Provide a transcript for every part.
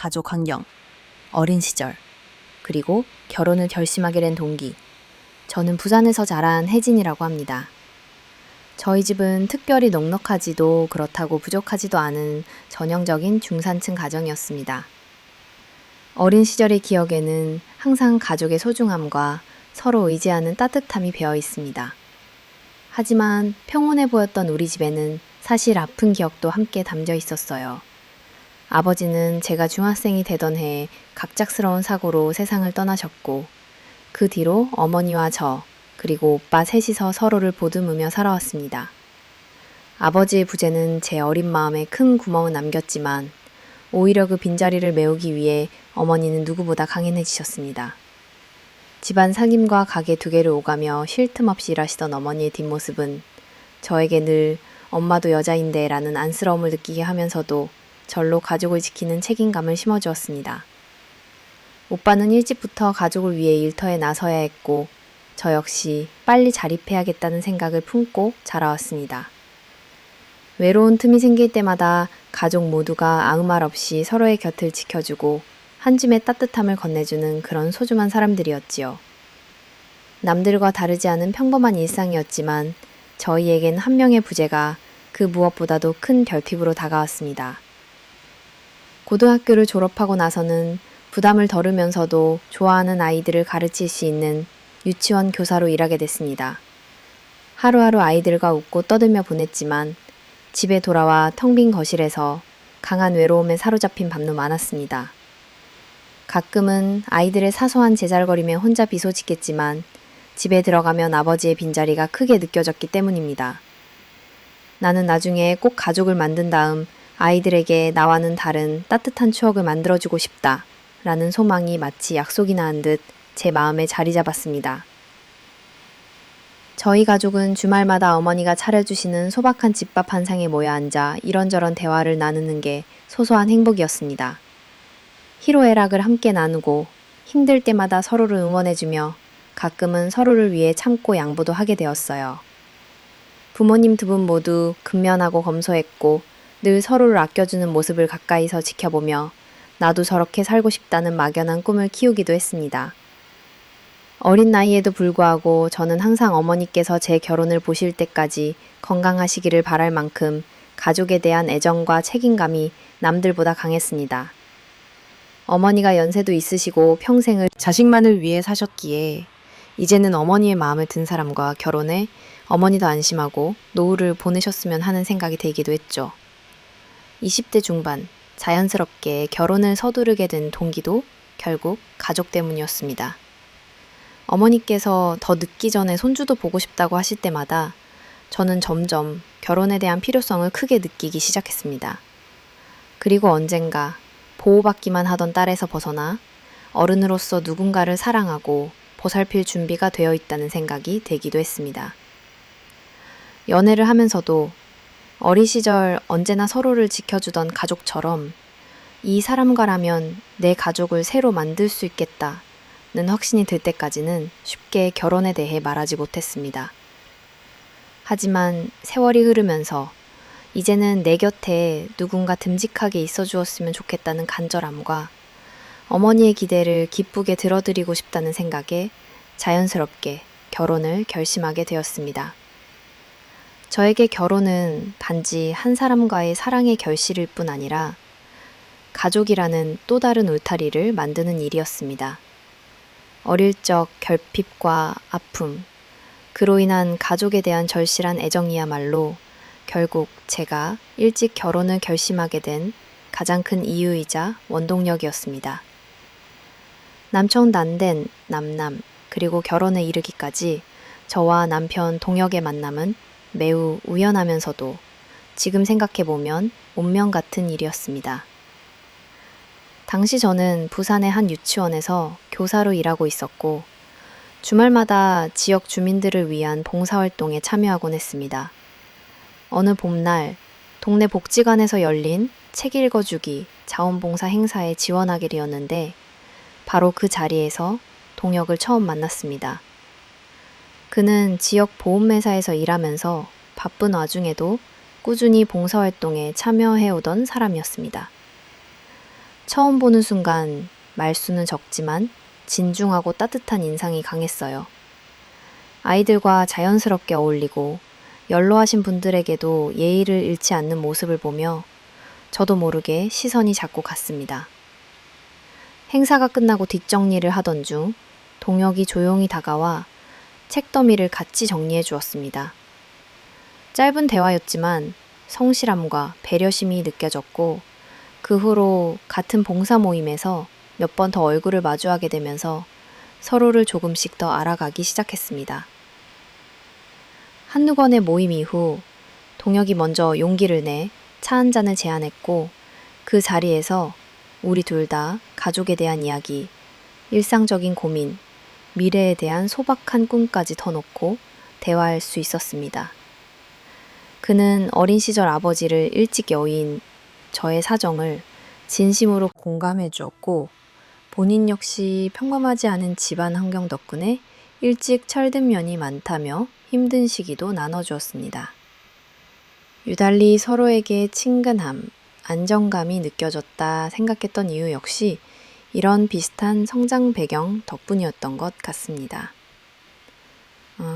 가족 환경, 어린 시절, 그리고 결혼을 결심하게 된 동기. 저는 부산에서 자란 혜진이라고 합니다. 저희 집은 특별히 넉넉하지도 그렇다고 부족하지도 않은 전형적인 중산층 가정이었습니다. 어린 시절의 기억에는 항상 가족의 소중함과 서로 의지하는 따뜻함이 배어 있습니다. 하지만 평온해 보였던 우리 집에는 사실 아픈 기억도 함께 담겨 있었어요. 아버지는 제가 중학생이 되던 해에 갑작스러운 사고로 세상을 떠나셨고, 그 뒤로 어머니와 저, 그리고 오빠 셋이서 서로를 보듬으며 살아왔습니다. 아버지의 부재는 제 어린 마음에 큰 구멍을 남겼지만, 오히려 그 빈자리를 메우기 위해 어머니는 누구보다 강인해지셨습니다. 집안 살림과 가게 두 개를 오가며 쉴 틈 없이 일하시던 어머니의 뒷모습은 저에게 늘 엄마도 여자인데 라는 안쓰러움을 느끼게 하면서도 절로 가족을 지키는 책임감을 심어주었습니다. 오빠는 일찍부터 가족을 위해 일터에 나서야 했고 저 역시 빨리 자립해야겠다는 생각을 품고 자라왔습니다. 외로운 틈이 생길 때마다 가족 모두가 아무 말 없이 서로의 곁을 지켜주고 한 줌의 따뜻함을 건네주는 그런 소중한 사람들이었지요. 남들과 다르지 않은 평범한 일상이었지만 저희에겐 한 명의 부재가 그 무엇보다도 큰 결핍으로 다가왔습니다. 고등학교를 졸업하고 나서는 부담을 덜으면서도 좋아하는 아이들을 가르칠 수 있는 유치원 교사로 일하게 됐습니다. 하루하루 아이들과 웃고 떠들며 보냈지만 집에 돌아와 텅 빈 거실에서 강한 외로움에 사로잡힌 밤도 많았습니다. 가끔은 아이들의 사소한 제잘거림에 혼자 비소짓겠지만 집에 들어가면 아버지의 빈자리가 크게 느껴졌기 때문입니다. 나는 나중에 꼭 가족을 만든 다음 아이들에게 나와는 다른 따뜻한 추억을 만들어주고 싶다 라는 소망이 마치 약속이나 한 듯 제 마음에 자리 잡았습니다. 저희 가족은 주말마다 어머니가 차려주시는 소박한 집밥 한 상에 모여 앉아 이런저런 대화를 나누는 게 소소한 행복이었습니다. 희로애락을 함께 나누고 힘들 때마다 서로를 응원해주며 가끔은 서로를 위해 참고 양보도 하게 되었어요. 부모님 두 분 모두 근면하고 검소했고 늘 서로를 아껴주는 모습을 가까이서 지켜보며 나도 저렇게 살고 싶다는 막연한 꿈을 키우기도 했습니다. 어린 나이에도 불구하고 저는 항상 어머니께서 제 결혼을 보실 때까지 건강하시기를 바랄 만큼 가족에 대한 애정과 책임감이 남들보다 강했습니다. 어머니가 연세도 있으시고 평생을 자식만을 위해 사셨기에 이제는 어머니의 마음에 든 사람과 결혼해 어머니도 안심하고 노후를 보내셨으면 하는 생각이 들기도 했죠. 20대 중반 자연스럽게 결혼을 서두르게 된 동기도 결국 가족 때문이었습니다. 어머니께서 더 늦기 전에 손주도 보고 싶다고 하실 때마다 저는 점점 결혼에 대한 필요성을 크게 느끼기 시작했습니다. 그리고 언젠가 보호받기만 하던 딸에서 벗어나 어른으로서 누군가를 사랑하고 보살필 준비가 되어 있다는 생각이 들기도 했습니다. 연애를 하면서도 어린 시절 언제나 서로를 지켜주던 가족처럼 이 사람과라면 내 가족을 새로 만들 수 있겠다는 확신이 들 때까지는 쉽게 결혼에 대해 말하지 못했습니다. 하지만 세월이 흐르면서 이제는 내 곁에 누군가 듬직하게 있어 주었으면 좋겠다는 간절함과 어머니의 기대를 기쁘게 들어드리고 싶다는 생각에 자연스럽게 결혼을 결심하게 되었습니다. 저에게 결혼은 단지 한 사람과의 사랑의 결실일 뿐 아니라 가족이라는 또 다른 울타리를 만드는 일이었습니다. 어릴 적 결핍과 아픔, 그로 인한 가족에 대한 절실한 애정이야말로 결국 제가 일찍 결혼을 결심하게 된 가장 큰 이유이자 원동력이었습니다. 남청난된 남남 그리고 결혼에 이르기까지 저와 남편 동혁의 만남은 매우 우연하면서도 지금 생각해보면 운명 같은 일이었습니다. 당시 저는 부산의 한 유치원에서 교사로 일하고 있었고 주말마다 지역 주민들을 위한 봉사활동에 참여하곤 했습니다. 어느 봄날 동네 복지관에서 열린 책 읽어주기 자원봉사 행사에 지원하게 되었는데 바로 그 자리에서 동혁을 처음 만났습니다. 그는 지역 보험회사에서 일하면서 바쁜 와중에도 꾸준히 봉사활동에 참여해오던 사람이었습니다. 처음 보는 순간 말수는 적지만 진중하고 따뜻한 인상이 강했어요. 아이들과 자연스럽게 어울리고 연로하신 분들에게도 예의를 잃지 않는 모습을 보며 저도 모르게 시선이 자꾸 갔습니다. 행사가 끝나고 뒷정리를 하던 중 동혁이 조용히 다가와 책더미를 같이 정리해 주었습니다. 짧은 대화였지만 성실함과 배려심이 느껴졌고 그 후로 같은 봉사 모임에서 몇 번 더 얼굴을 마주하게 되면서 서로를 조금씩 더 알아가기 시작했습니다. 한두 번의 모임 이후 동혁이 먼저 용기를 내 차 한 잔을 제안했고 그 자리에서 우리 둘 다 가족에 대한 이야기, 일상적인 고민, 미래에 대한 소박한 꿈까지 터놓고 대화할 수 있었습니다. 그는 어린 시절 아버지를 일찍 여인 저의 사정을 진심으로 공감해 주었고 본인 역시 평범하지 않은 집안 환경 덕분에 일찍 철든 면이 많다며 힘든 시기도 나눠주었습니다. 유달리 서로에게 친근함, 안정감이 느껴졌다 생각했던 이유 역시 이런 비슷한 성장 배경 덕분이었던 것 같습니다.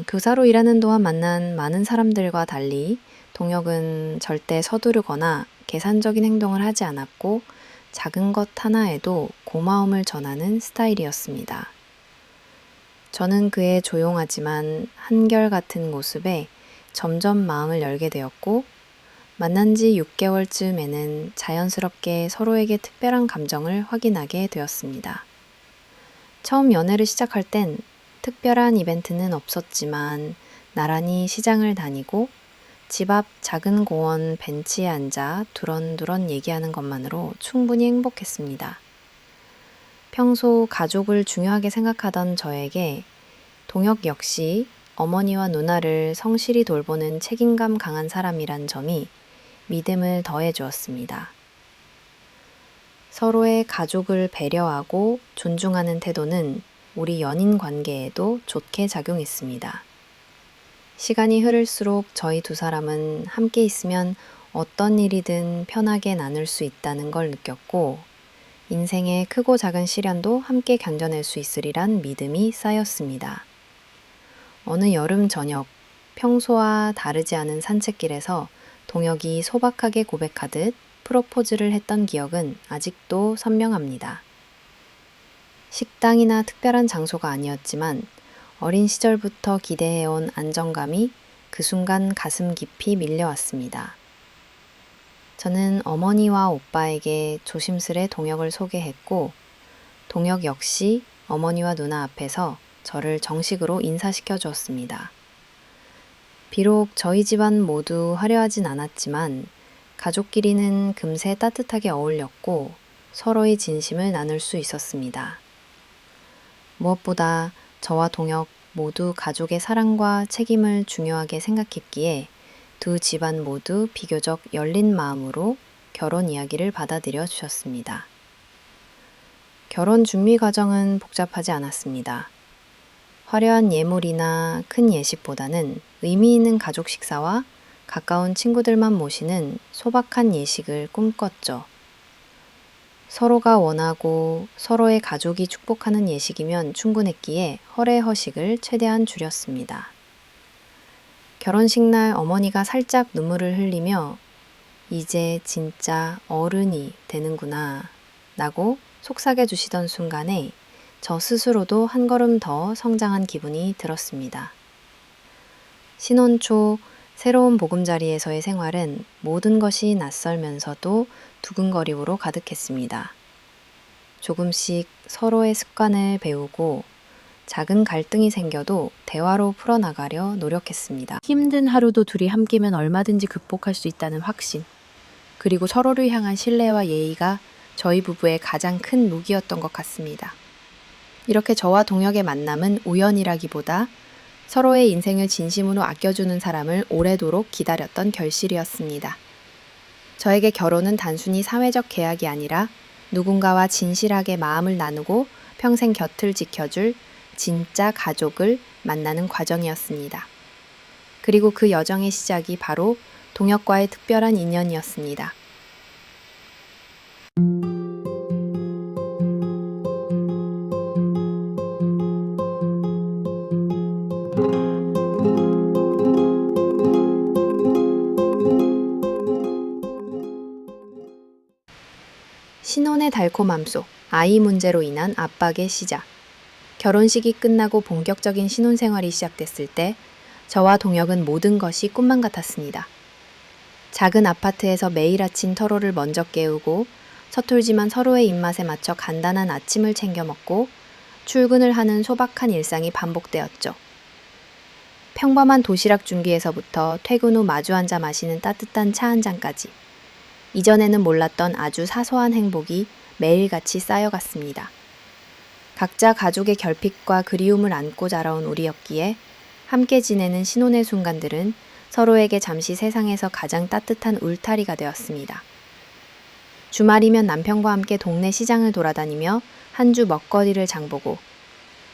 교사로 일하는 동안 만난 많은 사람들과 달리 동혁은 절대 서두르거나 계산적인 행동을 하지 않았고 작은 것 하나에도 고마움을 전하는 스타일이었습니다. 저는 그의 조용하지만 한결같은 모습에 점점 마음을 열게 되었고 만난 지 6개월쯤에는 자연스럽게 서로에게 특별한 감정을 확인하게 되었습니다. 처음 연애를 시작할 땐 특별한 이벤트는 없었지만 나란히 시장을 다니고 집 앞 작은 공원 벤치에 앉아 두런두런 얘기하는 것만으로 충분히 행복했습니다. 평소 가족을 중요하게 생각하던 저에게 동혁 역시 어머니와 누나를 성실히 돌보는 책임감 강한 사람이란 점이 믿음을 더해 주었습니다. 서로의 가족을 배려하고 존중하는 태도는 우리 연인 관계에도 좋게 작용했습니다. 시간이 흐를수록 저희 두 사람은 함께 있으면 어떤 일이든 편하게 나눌 수 있다는 걸 느꼈고 인생의 크고 작은 시련도 함께 견뎌낼 수 있으리란 믿음이 쌓였습니다. 어느 여름 저녁, 평소와 다르지 않은 산책길에서 동혁이 소박하게 고백하듯 프로포즈를 했던 기억은 아직도 선명합니다. 식당이나 특별한 장소가 아니었지만 어린 시절부터 기대해온 안정감이 그 순간 가슴 깊이 밀려왔습니다. 저는 어머니와 오빠에게 조심스레 동혁을 소개했고 동혁 역시 어머니와 누나 앞에서 저를 정식으로 인사시켜 주었습니다. 비록 저희 집안 모두 화려하진 않았지만 가족끼리는 금세 따뜻하게 어울렸고 서로의 진심을 나눌 수 있었습니다. 무엇보다 저와 동혁 모두 가족의 사랑과 책임을 중요하게 생각했기에 두 집안 모두 비교적 열린 마음으로 결혼 이야기를 받아들여 주셨습니다. 결혼 준비 과정은 복잡하지 않았습니다. 화려한 예물이나 큰 예식보다는 의미 있는 가족 식사와 가까운 친구들만 모시는 소박한 예식을 꿈꿨죠. 서로가 원하고 서로의 가족이 축복하는 예식이면 충분했기에 허례허식을 최대한 줄였습니다. 결혼식 날 어머니가 살짝 눈물을 흘리며 이제 진짜 어른이 되는구나 라고 속삭여 주시던 순간에 저 스스로도 한 걸음 더 성장한 기분이 들었습니다. 신혼 초 새로운 보금자리에서의 생활은 모든 것이 낯설면서도 두근거림으로 가득했습니다. 조금씩 서로의 습관을 배우고 작은 갈등이 생겨도 대화로 풀어나가려 노력했습니다. 힘든 하루도 둘이 함께면 얼마든지 극복할 수 있다는 확신, 그리고 서로를 향한 신뢰와 예의가 저희 부부의 가장 큰 무기였던 것 같습니다. 이렇게 저와 동혁의 만남은 우연이라기보다 서로의 인생을 진심으로 아껴주는 사람을 오래도록 기다렸던 결실이었습니다. 저에게 결혼은 단순히 사회적 계약이 아니라 누군가와 진실하게 마음을 나누고 평생 곁을 지켜줄 진짜 가족을 만나는 과정이었습니다. 그리고 그 여정의 시작이 바로 동혁과의 특별한 인연이었습니다. 달콤함 속 아이 문제로 인한 압박의 시작. 결혼식이 끝나고 본격적인 신혼생활이 시작됐을 때 저와 동혁은 모든 것이 꿈만 같았습니다. 작은 아파트에서 매일 아침 터로를 먼저 깨우고 서툴지만 서로의 입맛에 맞춰 간단한 아침을 챙겨 먹고 출근을 하는 소박한 일상이 반복되었죠. 평범한 도시락 준비에서부터 퇴근 후 마주 앉아 마시는 따뜻한 차 한 잔까지 이전에는 몰랐던 아주 사소한 행복이 매일같이 쌓여갔습니다. 각자 가족의 결핍과 그리움을 안고 자라온 우리였기에 함께 지내는 신혼의 순간들은 서로에게 잠시 세상에서 가장 따뜻한 울타리가 되었습니다. 주말이면 남편과 함께 동네 시장을 돌아다니며 한 주 먹거리를 장보고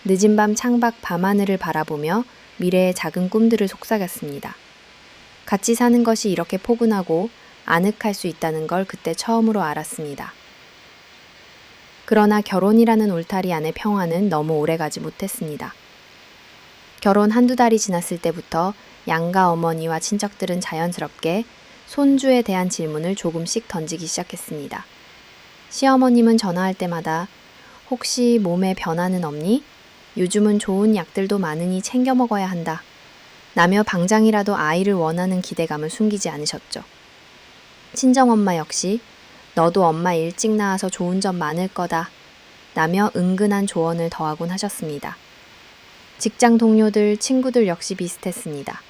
늦은 밤 창밖 밤하늘을 바라보며 미래의 작은 꿈들을 속삭였습니다. 같이 사는 것이 이렇게 포근하고 아늑할 수 있다는 걸 그때 처음으로 알았습니다. 그러나 결혼이라는 울타리 안의 평화는 너무 오래가지 못했습니다. 결혼 한두 달이 지났을 때부터 양가 어머니와 친척들은 자연스럽게 손주에 대한 질문을 조금씩 던지기 시작했습니다. 시어머님은 전화할 때마다 혹시 몸에 변화는 없니? 요즘은 좋은 약들도 많으니 챙겨 먹어야 한다. 라며 방장이라도 아이를 원하는 기대감을 숨기지 않으셨죠. 친정엄마 역시 너도 엄마 일찍 낳아서 좋은 점 많을 거다. 라며 은근한 조언을 더하곤 하셨습니다. 직장 동료들, 친구들 역시 비슷했습니다.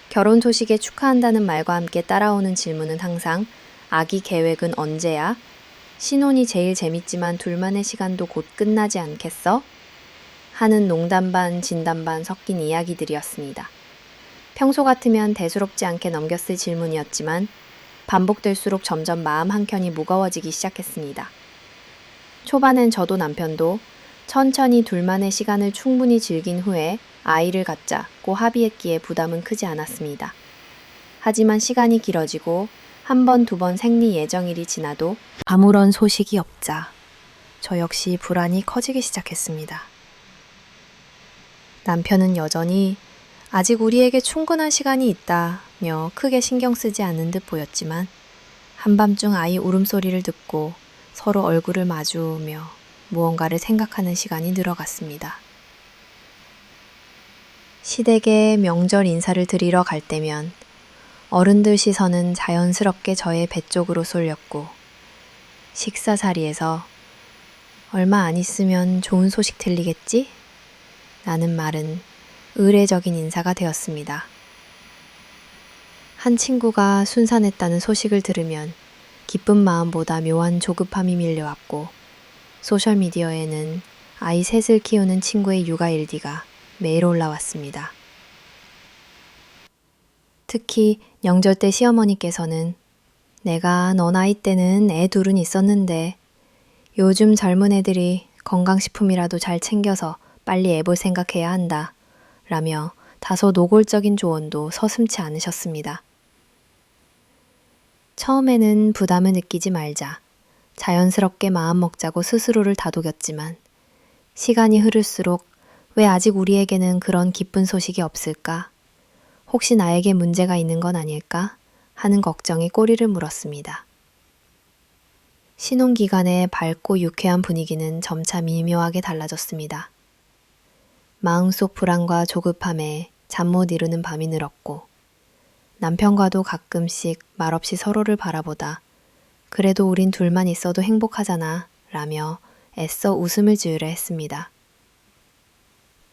결혼 소식에 축하한다는 말과 함께 따라오는 질문은 항상 아기 계획은 언제야? 신혼이 제일 재밌지만 둘만의 시간도 곧 끝나지 않겠어? 하는 농담 반 진담 반 섞인 이야기들이었습니다. 평소 같으면 대수롭지 않게 넘겼을 질문이었지만 반복될수록 점점 마음 한켠이 무거워지기 시작했습니다. 초반엔 저도 남편도 천천히 둘만의 시간을 충분히 즐긴 후에 아이를 갖자고 합의했기에 부담은 크지 않았습니다. 하지만 시간이 길어지고 한 번, 두 번 생리 예정일이 지나도 아무런 소식이 없자 저 역시 불안이 커지기 시작했습니다. 남편은 여전히 아직 우리에게 충분한 시간이 있다며 크게 신경 쓰지 않는 듯 보였지만 한밤중 아이 울음소리를 듣고 서로 얼굴을 마주며 무언가를 생각하는 시간이 늘어갔습니다. 시댁에 명절 인사를 드리러 갈 때면 어른들 시선은 자연스럽게 저의 배 쪽으로 쏠렸고 식사 자리에서 얼마 안 있으면 좋은 소식 들리겠지? 라는 말은 의례적인 인사가 되었습니다. 한 친구가 순산했다는 소식을 들으면 기쁜 마음보다 묘한 조급함이 밀려왔고 소셜미디어에는 아이 셋을 키우는 친구의 육아 일기가 매일 올라왔습니다. 특히 명절 때 시어머니께서는 내가 너 나이 때는 애 둘은 있었는데 요즘 젊은 애들이 건강식품이라도 잘 챙겨서 빨리 애 볼 생각해야 한다 라며 다소 노골적인 조언도 서슴지 않으셨습니다. 처음에는 부담을 느끼지 말자 자연스럽게 마음 먹자고 스스로를 다독였지만 시간이 흐를수록 왜 아직 우리에게는 그런 기쁜 소식이 없을까? 혹시 나에게 문제가 있는 건 아닐까? 하는 걱정이 꼬리를 물었습니다. 신혼 기간의 밝고 유쾌한 분위기는 점차 미묘하게 달라졌습니다. 마음속 불안과 조급함에 잠 못 이루는 밤이 늘었고 남편과도 가끔씩 말없이 서로를 바라보다 그래도 우린 둘만 있어도 행복하잖아 라며 애써 웃음을 지으려 했습니다.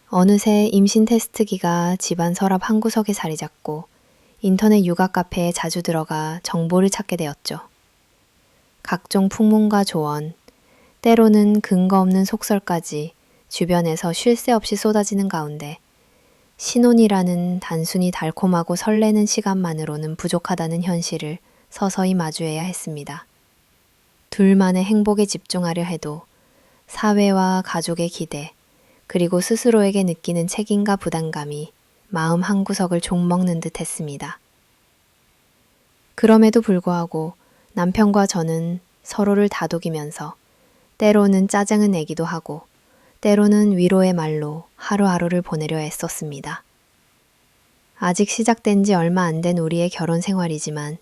어느새 임신 테스트기가 집안 서랍 한 구석에 자리 잡고 인터넷 육아 카페에 자주 들어가 정보를 찾게 되었죠. 각종 풍문과 조언, 때로는 근거 없는 속설까지 주변에서 쉴 새 없이 쏟아지는 가운데 신혼이라는 단순히 달콤하고 설레는 시간만으로는 부족하다는 현실을 서서히 마주해야 했습니다. 둘만의 행복에 집중하려 해도 사회와 가족의 기대, 그리고 스스로에게 느끼는 책임과 부담감이 마음 한구석을 종먹는 듯 했습니다. 그럼에도 불구하고 남편과 저는 서로를 다독이면서 때로는 짜증을 내기도 하고 때로는 위로의 말로 하루하루를 보내려 애썼습니다. 아직 시작된 지 얼마 안 된 우리의 결혼 생활이지만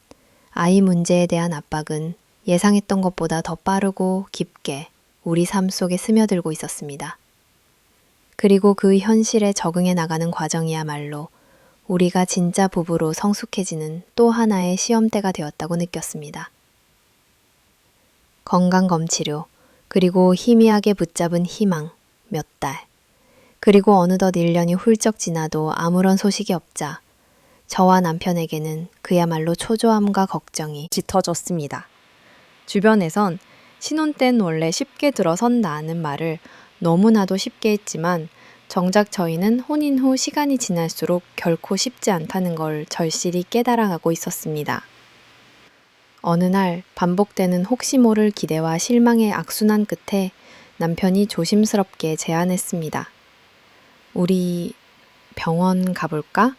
아이 문제에 대한 압박은 예상했던 것보다 더 빠르고 깊게 우리 삶 속에 스며들고 있었습니다. 그리고 그 현실에 적응해 나가는 과정이야말로 우리가 진짜 부부로 성숙해지는 또 하나의 시험대가 되었다고 느꼈습니다. 건강검치료, 그리고 희미하게 붙잡은 희망, 몇 달. 그리고 어느덧 1년이 훌쩍 지나도 아무런 소식이 없자 저와 남편에게는 그야말로 초조함과 걱정이 짙어졌습니다. 주변에선 신혼 땐 원래 쉽게 들어선다는 말을 너무나도 쉽게 했지만 정작 저희는 혼인 후 시간이 지날수록 결코 쉽지 않다는 걸 절실히 깨달아가고 있었습니다. 어느 날 반복되는 혹시 모를 기대와 실망의 악순환 끝에 남편이 조심스럽게 제안했습니다. 우리 병원 가볼까?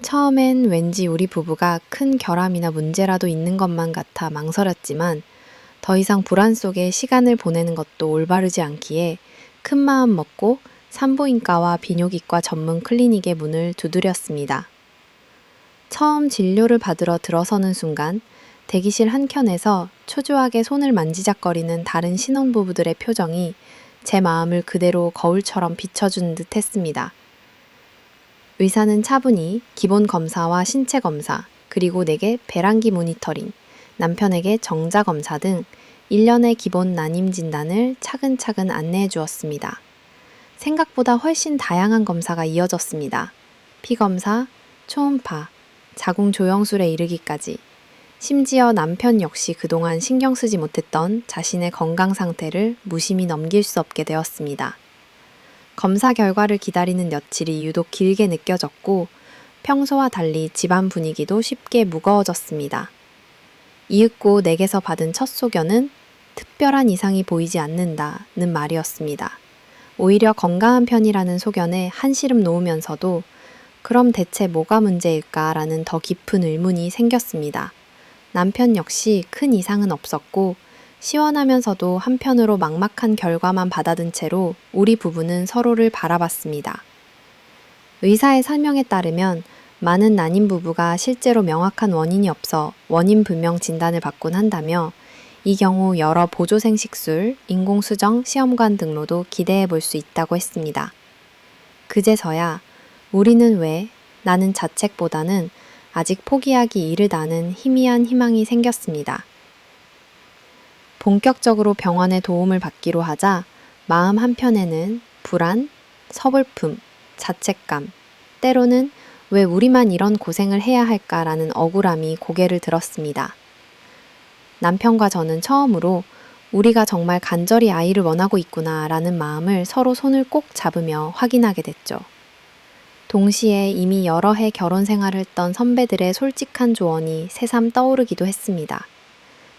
처음엔 왠지 우리 부부가 큰 결함이나 문제라도 있는 것만 같아 망설였지만 더 이상 불안 속에 시간을 보내는 것도 올바르지 않기에 큰 마음 먹고 산부인과와 비뇨기과 전문 클리닉의 문을 두드렸습니다. 처음 진료를 받으러 들어서는 순간 대기실 한켠에서 초조하게 손을 만지작거리는 다른 신혼부부들의 표정이 제 마음을 그대로 거울처럼 비춰준 듯 했습니다. 의사는 차분히 기본 검사와 신체 검사, 그리고 내게 배란기 모니터링, 남편에게 정자 검사 등 1년의 기본 난임 진단을 차근차근 안내해 주었습니다. 생각보다 훨씬 다양한 검사가 이어졌습니다. 피검사, 초음파, 자궁 조영술에 이르기까지. 심지어 남편 역시 그동안 신경 쓰지 못했던 자신의 건강 상태를 무심히 넘길 수 없게 되었습니다. 검사 결과를 기다리는 며칠이 유독 길게 느껴졌고 평소와 달리 집안 분위기도 쉽게 무거워졌습니다. 이윽고 내게서 받은 첫 소견은 특별한 이상이 보이지 않는다는 말이었습니다. 오히려 건강한 편이라는 소견에 한시름 놓으면서도 그럼 대체 뭐가 문제일까라는 더 깊은 의문이 생겼습니다. 남편 역시 큰 이상은 없었고 시원하면서도 한편으로 막막한 결과만 받아든 채로 우리 부부는 서로를 바라봤습니다. 의사의 설명에 따르면 많은 난임 부부가 실제로 명확한 원인이 없어 원인 불명 진단을 받곤 한다며 이 경우 여러 보조생식술, 인공수정, 시험관 등로도 기대해 볼 수 있다고 했습니다. 그제서야 우리는 왜 나는 자책보다는 아직 포기하기 이르다는 희미한 희망이 생겼습니다. 본격적으로 병원의 도움을 받기로 하자 마음 한편에는 불안, 서글픔, 자책감, 때로는 왜 우리만 이런 고생을 해야 할까라는 억울함이 고개를 들었습니다. 남편과 저는 처음으로 우리가 정말 간절히 아이를 원하고 있구나라는 마음을 서로 손을 꼭 잡으며 확인하게 됐죠. 동시에 이미 여러 해 결혼 생활을 했던 선배들의 솔직한 조언이 새삼 떠오르기도 했습니다.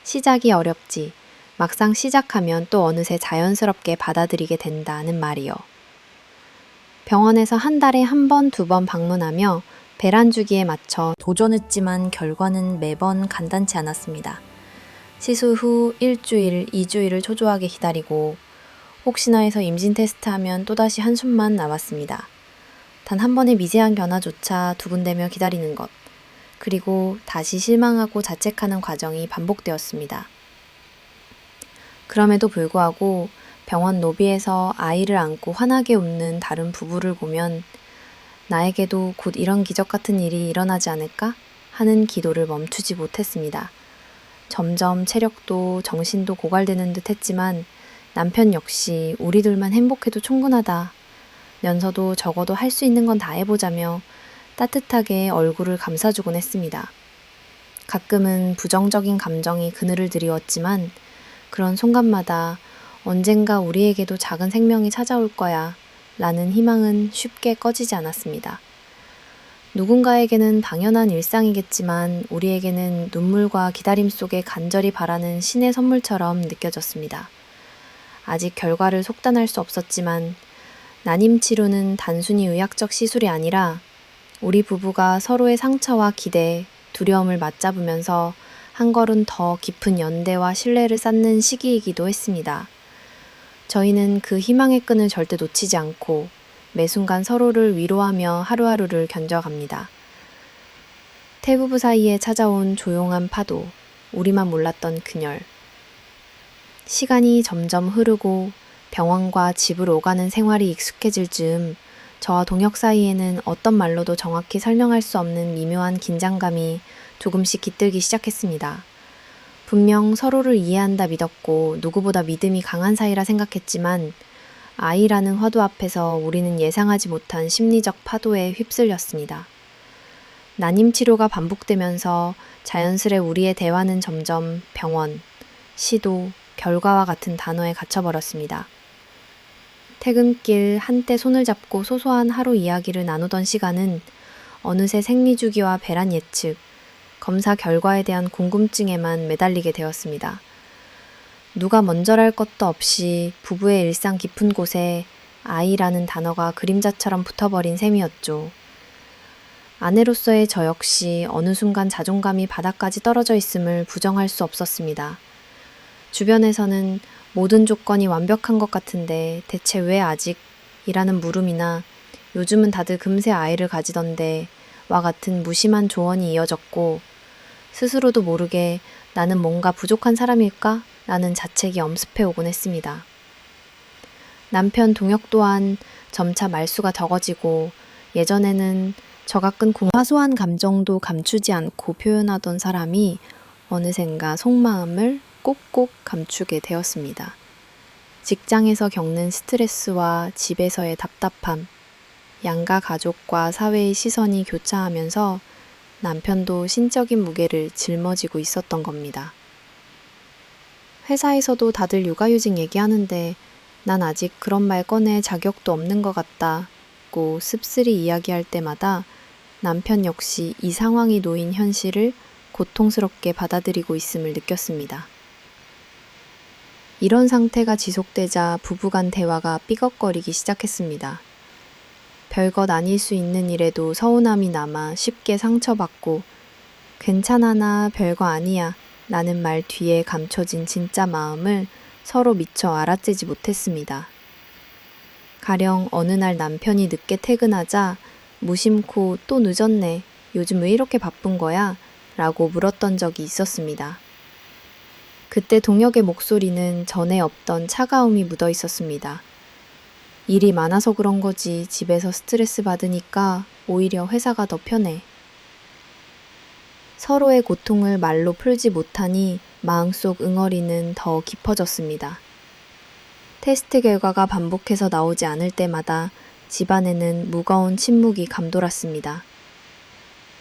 시작이 어렵지, 막상 시작하면 또 어느새 자연스럽게 받아들이게 된다는 말이요. 병원에서 한 달에 1번, 2번 방문하며 배란 주기에 맞춰 도전했지만 결과는 매번 간단치 않았습니다. 시술 후 1주일, 2주일을 초조하게 기다리고 혹시나 해서 임신 테스트하면 또다시 한숨만 나왔습니다. 단 한 번의 미세한 변화조차 두근대며 기다리는 것, 그리고 다시 실망하고 자책하는 과정이 반복되었습니다. 그럼에도 불구하고 병원 로비에서 아이를 안고 환하게 웃는 다른 부부를 보면 나에게도 곧 이런 기적 같은 일이 일어나지 않을까 하는 기도를 멈추지 못했습니다. 점점 체력도 정신도 고갈되는 듯 했지만 남편 역시 우리 둘만 행복해도 충분하다 면서도 적어도 할 수 있는 건 다 해보자며 따뜻하게 얼굴을 감싸주곤 했습니다. 가끔은 부정적인 감정이 그늘을 드리웠지만 그런 순간마다 언젠가 우리에게도 작은 생명이 찾아올 거야 라는 희망은 쉽게 꺼지지 않았습니다. 누군가에게는 당연한 일상이겠지만 우리에게는 눈물과 기다림 속에 간절히 바라는 신의 선물처럼 느껴졌습니다. 아직 결과를 속단할 수 없었지만 난임 치료는 단순히 의학적 시술이 아니라 우리 부부가 서로의 상처와 기대, 두려움을 맞잡으면서 한 걸음 더 깊은 연대와 신뢰를 쌓는 시기이기도 했습니다. 저희는 그 희망의 끈을 절대 놓치지 않고 매 순간 서로를 위로하며 하루하루를 견뎌갑니다. 태부부 사이에 찾아온 조용한 파도, 우리만 몰랐던 그녀. 시간이 점점 흐르고 병원과 집으로 오가는 생활이 익숙해질 즈음 저와 동혁 사이에는 어떤 말로도 정확히 설명할 수 없는 미묘한 긴장감이 조금씩 깃들기 시작했습니다. 분명 서로를 이해한다 믿었고 누구보다 믿음이 강한 사이라 생각했지만 아이라는 화두 앞에서 우리는 예상하지 못한 심리적 파도에 휩쓸렸습니다. 난임 치료가 반복되면서 자연스레 우리의 대화는 점점 병원, 시도, 결과와 같은 단어에 갇혀버렸습니다. 퇴근길 한때 손을 잡고 소소한 하루 이야기를 나누던 시간은 어느새 생리주기와 배란 예측, 검사 결과에 대한 궁금증에만 매달리게 되었습니다. 누가 먼저랄 것도 없이 부부의 일상 깊은 곳에 아이라는 단어가 그림자처럼 붙어버린 셈이었죠. 아내로서의 저 역시 어느 순간 자존감이 바닥까지 떨어져 있음을 부정할 수 없었습니다. 주변에서는 모든 조건이 완벽한 것 같은데 대체 왜 아직? 이라는 물음이나 요즘은 다들 금세 아이를 가지던데 와 같은 무심한 조언이 이어졌고 스스로도 모르게 나는 뭔가 부족한 사람일까? 라는 자책이 엄습해 오곤 했습니다. 남편 동혁 또한 점차 말수가 적어지고 예전에는 저가 끈 사소한 감정도 감추지 않고 표현하던 사람이 어느샌가 속마음을 꼭꼭 감추게 되었습니다. 직장에서 겪는 스트레스와 집에서의 답답함, 양가 가족과 사회의 시선이 교차하면서 남편도 신적인 무게를 짊어지고 있었던 겁니다. 회사에서도 다들 육아휴직 얘기하는데 난 아직 그런 말 꺼낼 자격도 없는 것 같다고 씁쓸히 이야기할 때마다 남편 역시 이 상황이 놓인 현실을 고통스럽게 받아들이고 있음을 느꼈습니다. 이런 상태가 지속되자 부부간 대화가 삐걱거리기 시작했습니다. 별것 아닐 수 있는 일에도 서운함이 남아 쉽게 상처받고 괜찮아 나 별거 아니야 라는 말 뒤에 감춰진 진짜 마음을 서로 미처 알아채지 못했습니다. 가령 어느 날 남편이 늦게 퇴근하자 무심코 또 늦었네. 요즘 왜 이렇게 바쁜 거야? 라고 물었던 적이 있었습니다. 그때 동혁의 목소리는 전에 없던 차가움이 묻어 있었습니다. 일이 많아서 그런 거지 집에서 스트레스 받으니까 오히려 회사가 더 편해. 서로의 고통을 말로 풀지 못하니 마음속 응어리는 더 깊어졌습니다. 테스트 결과가 반복해서 나오지 않을 때마다 집안에는 무거운 침묵이 감돌았습니다.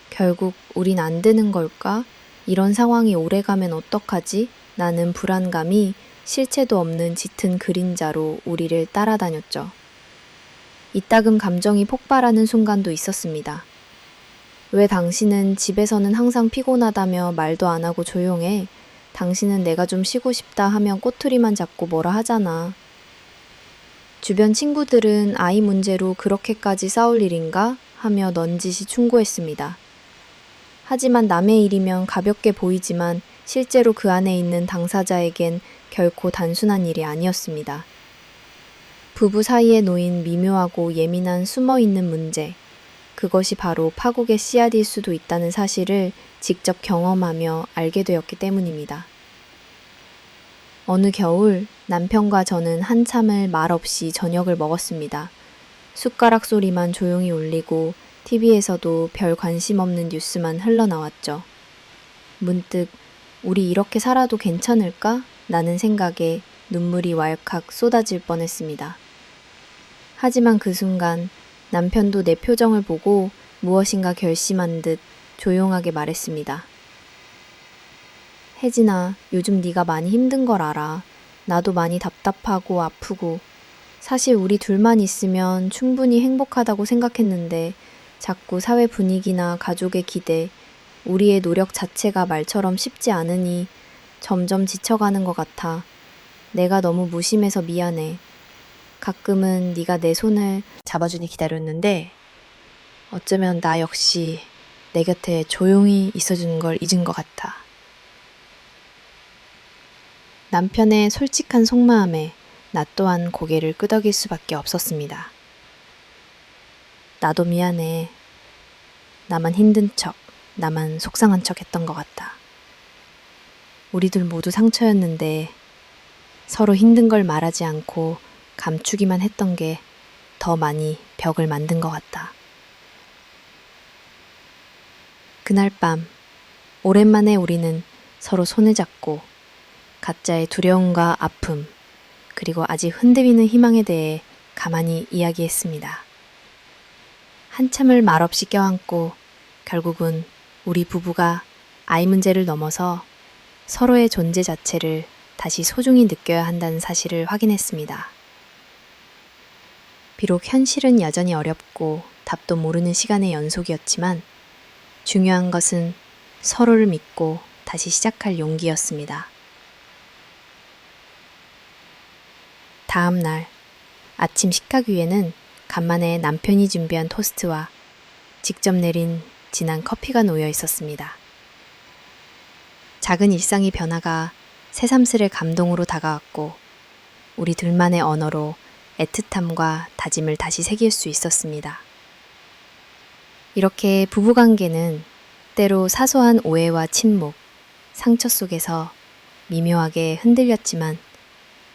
결국 우린 안 되는 걸까? 이런 상황이 오래가면 어떡하지? 나는 불안감이 실체도 없는 짙은 그림자로 우리를 따라다녔죠. 이따금 감정이 폭발하는 순간도 있었습니다. 왜 당신은 집에서는 항상 피곤하다며 말도 안 하고 조용해? 당신은 내가 좀 쉬고 싶다 하면 꼬투리만 잡고 뭐라 하잖아. 주변 친구들은 아이 문제로 그렇게까지 싸울 일인가? 하며 넌지시 충고했습니다. 하지만 남의 일이면 가볍게 보이지만 실제로 그 안에 있는 당사자에겐 결코 단순한 일이 아니었습니다. 부부 사이에 놓인 미묘하고 예민한 숨어있는 문제, 그것이 바로 파국의 씨앗일 수도 있다는 사실을 직접 경험하며 알게 되었기 때문입니다. 어느 겨울 남편과 저는 한참을 말없이 저녁을 먹었습니다. 숟가락 소리만 조용히 울리고 TV에서도 별 관심 없는 뉴스만 흘러나왔죠. 문득 우리 이렇게 살아도 괜찮을까? 라는 생각에 눈물이 왈칵 쏟아질 뻔했습니다. 하지만 그 순간 남편도 내 표정을 보고 무엇인가 결심한 듯 조용하게 말했습니다. 혜진아, 요즘 네가 많이 힘든 걸 알아. 나도 많이 답답하고 아프고 사실 우리 둘만 있으면 충분히 행복하다고 생각했는데 자꾸 사회 분위기나 가족의 기대, 우리의 노력 자체가 말처럼 쉽지 않으니 점점 지쳐가는 것 같아. 내가 너무 무심해서 미안해. 가끔은 네가 내 손을 잡아주니 기다렸는데 어쩌면 나 역시 내 곁에 조용히 있어주는 걸 잊은 것 같아. 남편의 솔직한 속마음에 나 또한 고개를 끄덕일 수밖에 없었습니다. 나도 미안해. 나만 힘든 척, 나만 속상한 척 했던 것 같다. 우리들 모두 상처였는데 서로 힘든 걸 말하지 않고 감추기만 했던 게 더 많이 벽을 만든 것 같다. 그날 밤 오랜만에 우리는 서로 손을 잡고 각자의 두려움과 아픔, 그리고 아직 흔들리는 희망에 대해 가만히 이야기했습니다. 한참을 말없이 껴안고 결국은 우리 부부가 아이 문제를 넘어서 서로의 존재 자체를 다시 소중히 느껴야 한다는 사실을 확인했습니다. 비록 현실은 여전히 어렵고 답도 모르는 시간의 연속이었지만 중요한 것은 서로를 믿고 다시 시작할 용기였습니다. 다음 날 아침 식탁 위에는 간만에 남편이 준비한 토스트와 직접 내린 진한 커피가 놓여 있었습니다. 작은 일상의 변화가 새삼스레 감동으로 다가왔고 우리 둘만의 언어로 애틋함과 다짐을 다시 새길 수 있었습니다. 이렇게 부부관계는 때로 사소한 오해와 침묵, 상처 속에서 미묘하게 흔들렸지만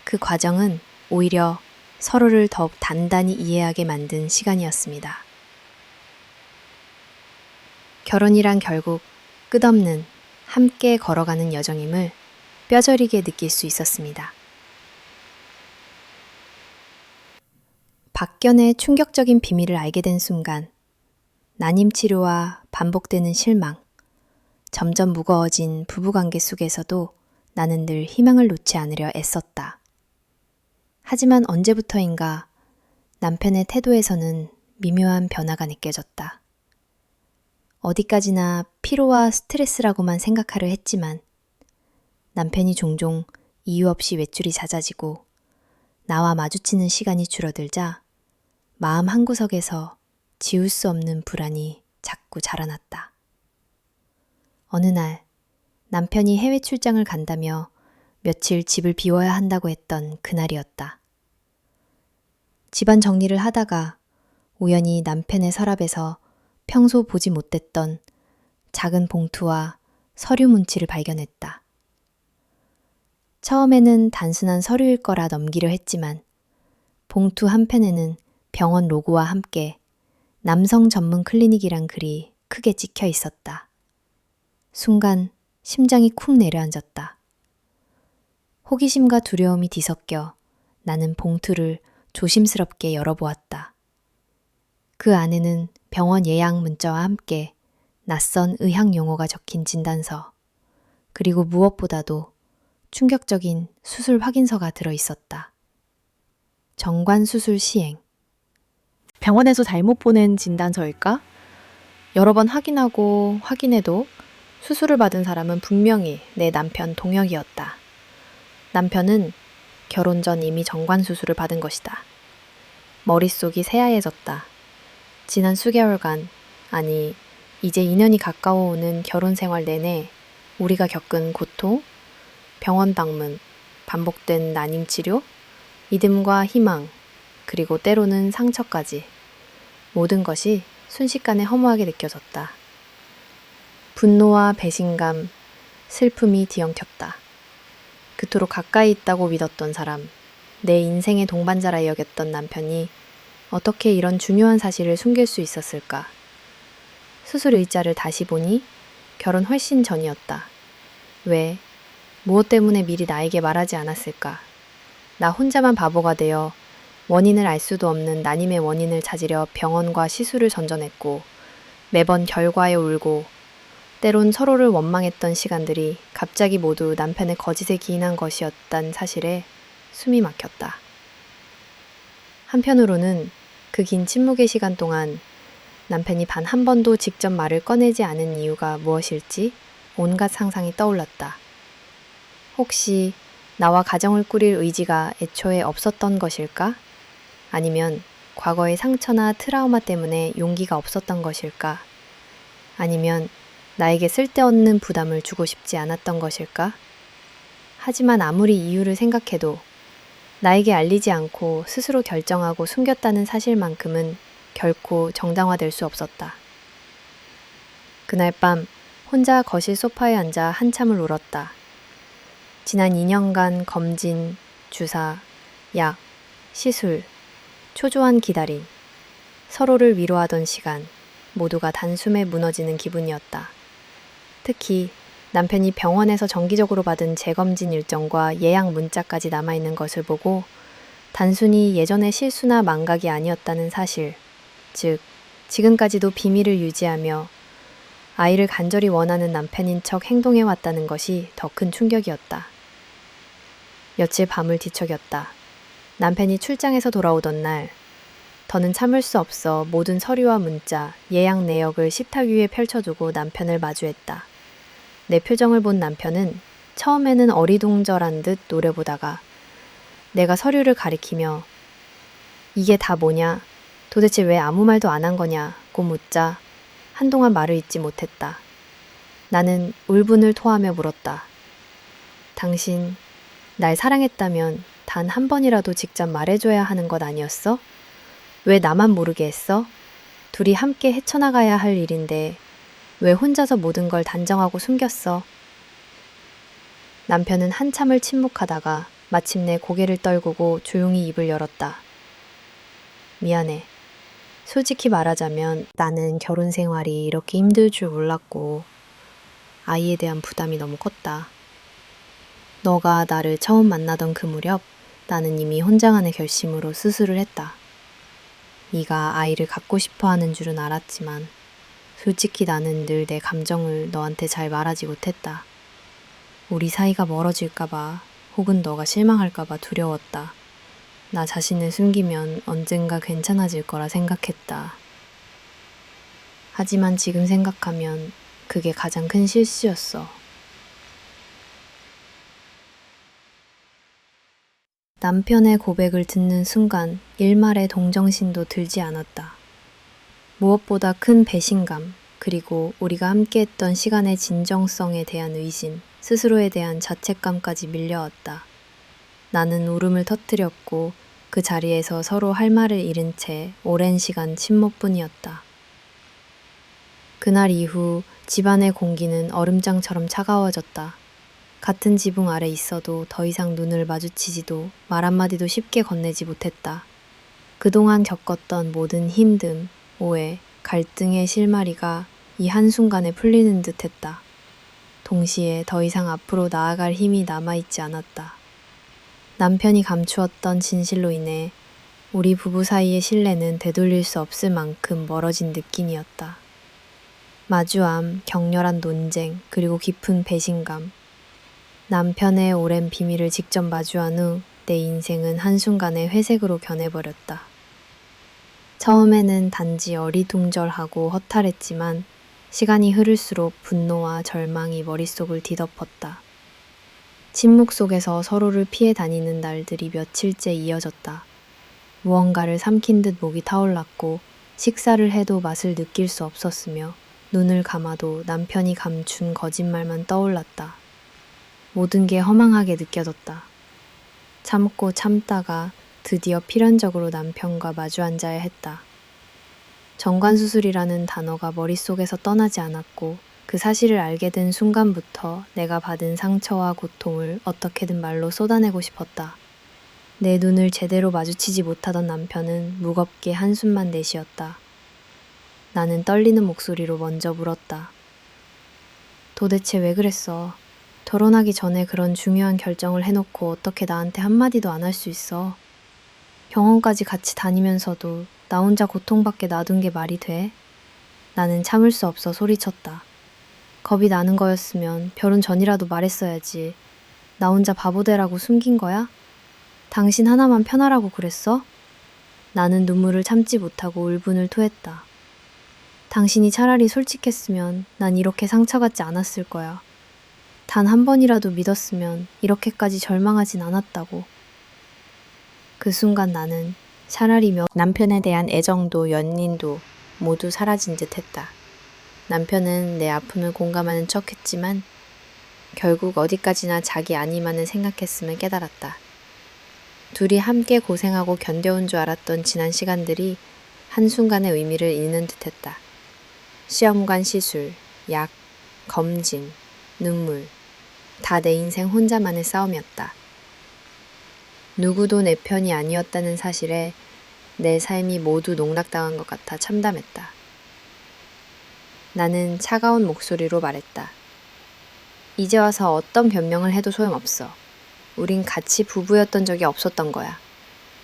그 과정은 오히려 서로를 더욱 단단히 이해하게 만든 시간이었습니다. 결혼이란 결국 끝없는 함께 걸어가는 여정임을 뼈저리게 느낄 수 있었습니다. 박견의 충격적인 비밀을 알게 된 순간 난임 치료와 반복되는 실망, 점점 무거워진 부부관계 속에서도 나는 늘 희망을 놓지 않으려 애썼다. 하지만 언제부터인가 남편의 태도에서는 미묘한 변화가 느껴졌다. 어디까지나 피로와 스트레스라고만 생각하려 했지만 남편이 종종 이유 없이 외출이 잦아지고 나와 마주치는 시간이 줄어들자 마음 한구석에서 지울 수 없는 불안이 자꾸 자라났다. 어느 날 남편이 해외 출장을 간다며 며칠 집을 비워야 한다고 했던 그날이었다. 집안 정리를 하다가 우연히 남편의 서랍에서 평소 보지 못했던 작은 봉투와 서류 문치를 발견했다. 처음에는 단순한 서류일 거라 넘기려 했지만 봉투 한편에는 병원 로고와 함께 남성 전문 클리닉이란 글이 크게 찍혀 있었다. 순간 심장이 쿵 내려앉았다. 호기심과 두려움이 뒤섞여 나는 봉투를 조심스럽게 열어보았다. 그 안에는 병원 예약 문자와 함께 낯선 의학 용어가 적힌 진단서, 그리고 무엇보다도 충격적인 수술 확인서가 들어 있었다. 정관 수술 시행. 병원에서 잘못 보낸 진단서일까? 여러 번 확인하고 확인해도 수술을 받은 사람은 분명히 내 남편 동혁이었다. 남편은 결혼 전 이미 정관 수술을 받은 것이다. 머릿속이 새하얘졌다. 지난 수개월간, 아니 이제 2년이 가까워오는 결혼 생활 내내 우리가 겪은 고통, 병원 방문, 반복된 난임 치료, 믿음과 희망, 그리고 때로는 상처까지 모든 것이 순식간에 허무하게 느껴졌다. 분노와 배신감, 슬픔이 뒤엉켰다. 그토록 가까이 있다고 믿었던 사람, 내 인생의 동반자라 여겼던 남편이 어떻게 이런 중요한 사실을 숨길 수 있었을까? 수술 일자를 다시 보니 결혼 훨씬 전이었다. 왜? 무엇 때문에 미리 나에게 말하지 않았을까? 나 혼자만 바보가 되어 원인을 알 수도 없는 난임의 원인을 찾으려 병원과 시술을 전전했고 매번 결과에 울고 때론 서로를 원망했던 시간들이 갑자기 모두 남편의 거짓에 기인한 것이었단 사실에 숨이 막혔다. 한편으로는 그 긴 침묵의 시간 동안 남편이 단 한 번도 직접 말을 꺼내지 않은 이유가 무엇일지 온갖 상상이 떠올랐다. 혹시 나와 가정을 꾸릴 의지가 애초에 없었던 것일까? 아니면 과거의 상처나 트라우마 때문에 용기가 없었던 것일까? 아니면 나에게 쓸데없는 부담을 주고 싶지 않았던 것일까? 하지만 아무리 이유를 생각해도 나에게 알리지 않고 스스로 결정하고 숨겼다는 사실만큼은 결코 정당화될 수 없었다. 그날 밤 혼자 거실 소파에 앉아 한참을 울었다. 지난 2년간 검진, 주사, 약, 시술, 초조한 기다림, 서로를 위로하던 시간, 모두가 단숨에 무너지는 기분이었다. 특히 남편이 병원에서 정기적으로 받은 재검진 일정과 예약 문자까지 남아있는 것을 보고 단순히 예전의 실수나 망각이 아니었다는 사실, 즉 지금까지도 비밀을 유지하며 아이를 간절히 원하는 남편인 척 행동해왔다는 것이 더 큰 충격이었다. 며칠 밤을 뒤척였다. 남편이 출장에서 돌아오던 날, 더는 참을 수 없어 모든 서류와 문자, 예약 내역을 식탁 위에 펼쳐두고 남편을 마주했다. 내 표정을 본 남편은 처음에는 어리둥절한 듯 노려보다가 내가 서류를 가리키며 이게 다 뭐냐? 도대체 왜 아무 말도 안 한 거냐고 묻자 한동안 말을 잇지 못했다. 나는 울분을 토하며 물었다. 당신 날 사랑했다면 단 한 번이라도 직접 말해줘야 하는 것 아니었어? 왜 나만 모르게 했어? 둘이 함께 헤쳐나가야 할 일인데 왜 혼자서 모든 걸 단정하고 숨겼어? 남편은 한참을 침묵하다가 마침내 고개를 떨구고 조용히 입을 열었다. 미안해. 솔직히 말하자면 나는 결혼 생활이 이렇게 힘들 줄 몰랐고 아이에 대한 부담이 너무 컸다. 너가 나를 처음 만나던 그 무렵 나는 이미 혼자만의 결심으로 수술을 했다. 네가 아이를 갖고 싶어 하는 줄은 알았지만 솔직히 나는 늘 내 감정을 너한테 잘 말하지 못했다. 우리 사이가 멀어질까봐 혹은 너가 실망할까봐 두려웠다. 나 자신을 숨기면 언젠가 괜찮아질 거라 생각했다. 하지만 지금 생각하면 그게 가장 큰 실수였어. 남편의 고백을 듣는 순간 일말의 동정심도 들지 않았다. 무엇보다 큰 배신감, 그리고 우리가 함께했던 시간의 진정성에 대한 의심, 스스로에 대한 자책감까지 밀려왔다. 나는 울음을 터뜨렸고 그 자리에서 서로 할 말을 잃은 채 오랜 시간 침묵뿐이었다. 그날 이후 집안의 공기는 얼음장처럼 차가워졌다. 같은 지붕 아래 있어도 더 이상 눈을 마주치지도 말 한마디도 쉽게 건네지 못했다. 그동안 겪었던 모든 힘듦, 오해, 갈등의 실마리가 이 한순간에 풀리는 듯 했다. 동시에 더 이상 앞으로 나아갈 힘이 남아있지 않았다. 남편이 감추었던 진실로 인해 우리 부부 사이의 신뢰는 되돌릴 수 없을 만큼 멀어진 느낌이었다. 마주함, 격렬한 논쟁, 그리고 깊은 배신감. 남편의 오랜 비밀을 직접 마주한 후 내 인생은 한순간에 회색으로 변해버렸다. 처음에는 단지 어리둥절하고 허탈했지만 시간이 흐를수록 분노와 절망이 머릿속을 뒤덮었다. 침묵 속에서 서로를 피해 다니는 날들이 며칠째 이어졌다. 무언가를 삼킨 듯 목이 타올랐고 식사를 해도 맛을 느낄 수 없었으며 눈을 감아도 남편이 감춘 거짓말만 떠올랐다. 모든 게 허망하게 느껴졌다. 참고 참다가 드디어 필연적으로 남편과 마주 앉아야 했다. 정관수술이라는 단어가 머릿속에서 떠나지 않았고 그 사실을 알게 된 순간부터 내가 받은 상처와 고통을 어떻게든 말로 쏟아내고 싶었다. 내 눈을 제대로 마주치지 못하던 남편은 무겁게 한숨만 내쉬었다. 나는 떨리는 목소리로 먼저 물었다. 도대체 왜 그랬어? 결혼하기 전에 그런 중요한 결정을 해놓고 어떻게 나한테 한마디도 안 할 수 있어? 병원까지 같이 다니면서도 나 혼자 고통받게 놔둔 게 말이 돼? 나는 참을 수 없어 소리쳤다. 겁이 나는 거였으면 결혼 전이라도 말했어야지. 나 혼자 바보되라고 숨긴 거야? 당신 하나만 편하라고 그랬어? 나는 눈물을 참지 못하고 울분을 토했다. 당신이 차라리 솔직했으면 난 이렇게 상처받지 않았을 거야. 단 한 번이라도 믿었으면 이렇게까지 절망하진 않았다고. 그 순간 나는 차라리 남편에 대한 애정도 연민도 모두 사라진 듯 했다. 남편은 내 아픔을 공감하는 척 했지만 결국 어디까지나 자기 아니만을 생각했음을 깨달았다. 둘이 함께 고생하고 견뎌온 줄 알았던 지난 시간들이 한순간의 의미를 잃는 듯 했다. 시험관 시술, 약, 검진, 눈물. 다 내 인생 혼자만의 싸움이었다. 누구도 내 편이 아니었다는 사실에 내 삶이 모두 농락당한 것 같아 참담했다. 나는 차가운 목소리로 말했다. 이제 와서 어떤 변명을 해도 소용없어. 우린 같이 부부였던 적이 없었던 거야.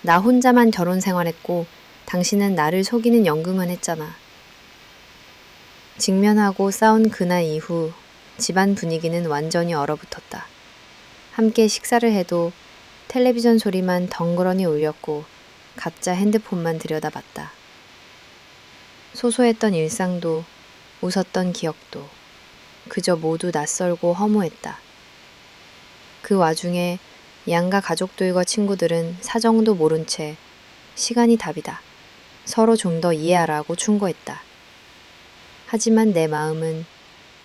나 혼자만 결혼 생활했고 당신은 나를 속이는 연극만 했잖아. 직면하고 싸운 그날 이후 집안 분위기는 완전히 얼어붙었다. 함께 식사를 해도 텔레비전 소리만 덩그러니 울렸고 각자 핸드폰만 들여다봤다. 소소했던 일상도 웃었던 기억도 그저 모두 낯설고 허무했다. 그 와중에 양가 가족들과 친구들은 사정도 모른 채 시간이 답이다. 서로 좀 더 이해하라고 충고했다. 하지만 내 마음은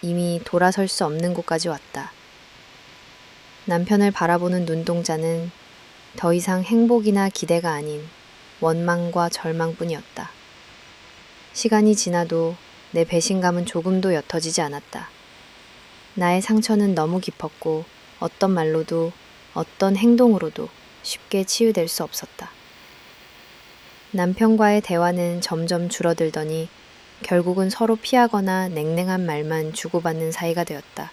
이미 돌아설 수 없는 곳까지 왔다. 남편을 바라보는 눈동자는 더 이상 행복이나 기대가 아닌 원망과 절망뿐이었다. 시간이 지나도 내 배신감은 조금도 옅어지지 않았다. 나의 상처는 너무 깊었고 어떤 말로도 어떤 행동으로도 쉽게 치유될 수 없었다. 남편과의 대화는 점점 줄어들더니 결국은 서로 피하거나 냉랭한 말만 주고받는 사이가 되었다.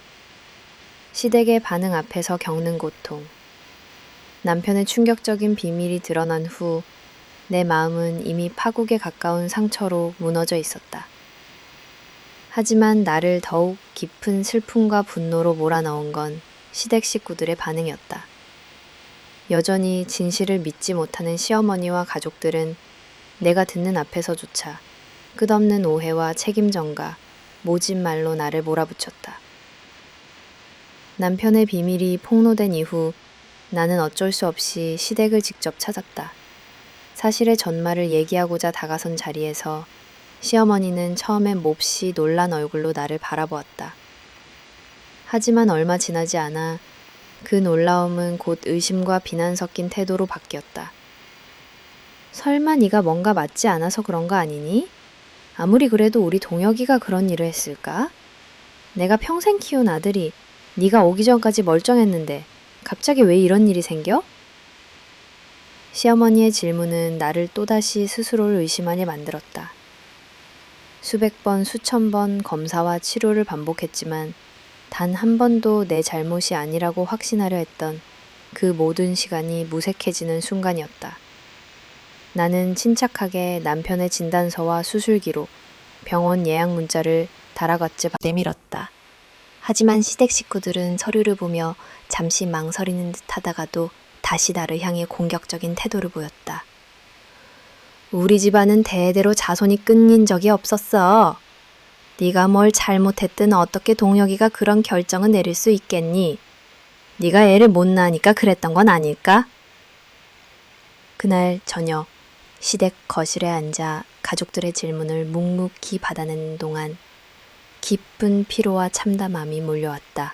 시댁의 반응 앞에서 겪는 고통. 남편의 충격적인 비밀이 드러난 후 내 마음은 이미 파국에 가까운 상처로 무너져 있었다. 하지만 나를 더욱 깊은 슬픔과 분노로 몰아넣은 건 시댁 식구들의 반응이었다. 여전히 진실을 믿지 못하는 시어머니와 가족들은 내가 듣는 앞에서조차 끝없는 오해와 책임전가, 모진 말로 나를 몰아붙였다. 남편의 비밀이 폭로된 이후 나는 어쩔 수 없이 시댁을 직접 찾았다. 사실의 전말을 얘기하고자 다가선 자리에서 시어머니는 처음엔 몹시 놀란 얼굴로 나를 바라보았다. 하지만 얼마 지나지 않아 그 놀라움은 곧 의심과 비난 섞인 태도로 바뀌었다. 설마 네가 뭔가 맞지 않아서 그런 거 아니니? 아무리 그래도 우리 동혁이가 그런 일을 했을까? 내가 평생 키운 아들이 네가 오기 전까지 멀쩡했는데 갑자기 왜 이런 일이 생겨? 시어머니의 질문은 나를 또다시 스스로를 의심하게 만들었다. 수백 번, 수천 번 검사와 치료를 반복했지만 단 한 번도 내 잘못이 아니라고 확신하려 했던 그 모든 시간이 무색해지는 순간이었다. 나는 침착하게 남편의 진단서와 수술기록, 병원 예약 문자를 달아갔지 내밀었다. 하지만 시댁 식구들은 서류를 보며 잠시 망설이는 듯 하다가도 다시 나를 향해 공격적인 태도를 보였다. 우리 집안은 대대로 자손이 끊긴 적이 없었어. 네가 뭘 잘못했든 어떻게 동혁이가 그런 결정을 내릴 수 있겠니? 네가 애를 못 낳으니까 그랬던 건 아닐까? 그날 저녁 시댁 거실에 앉아 가족들의 질문을 묵묵히 받아내는 동안 깊은 피로와 참담함이 몰려왔다.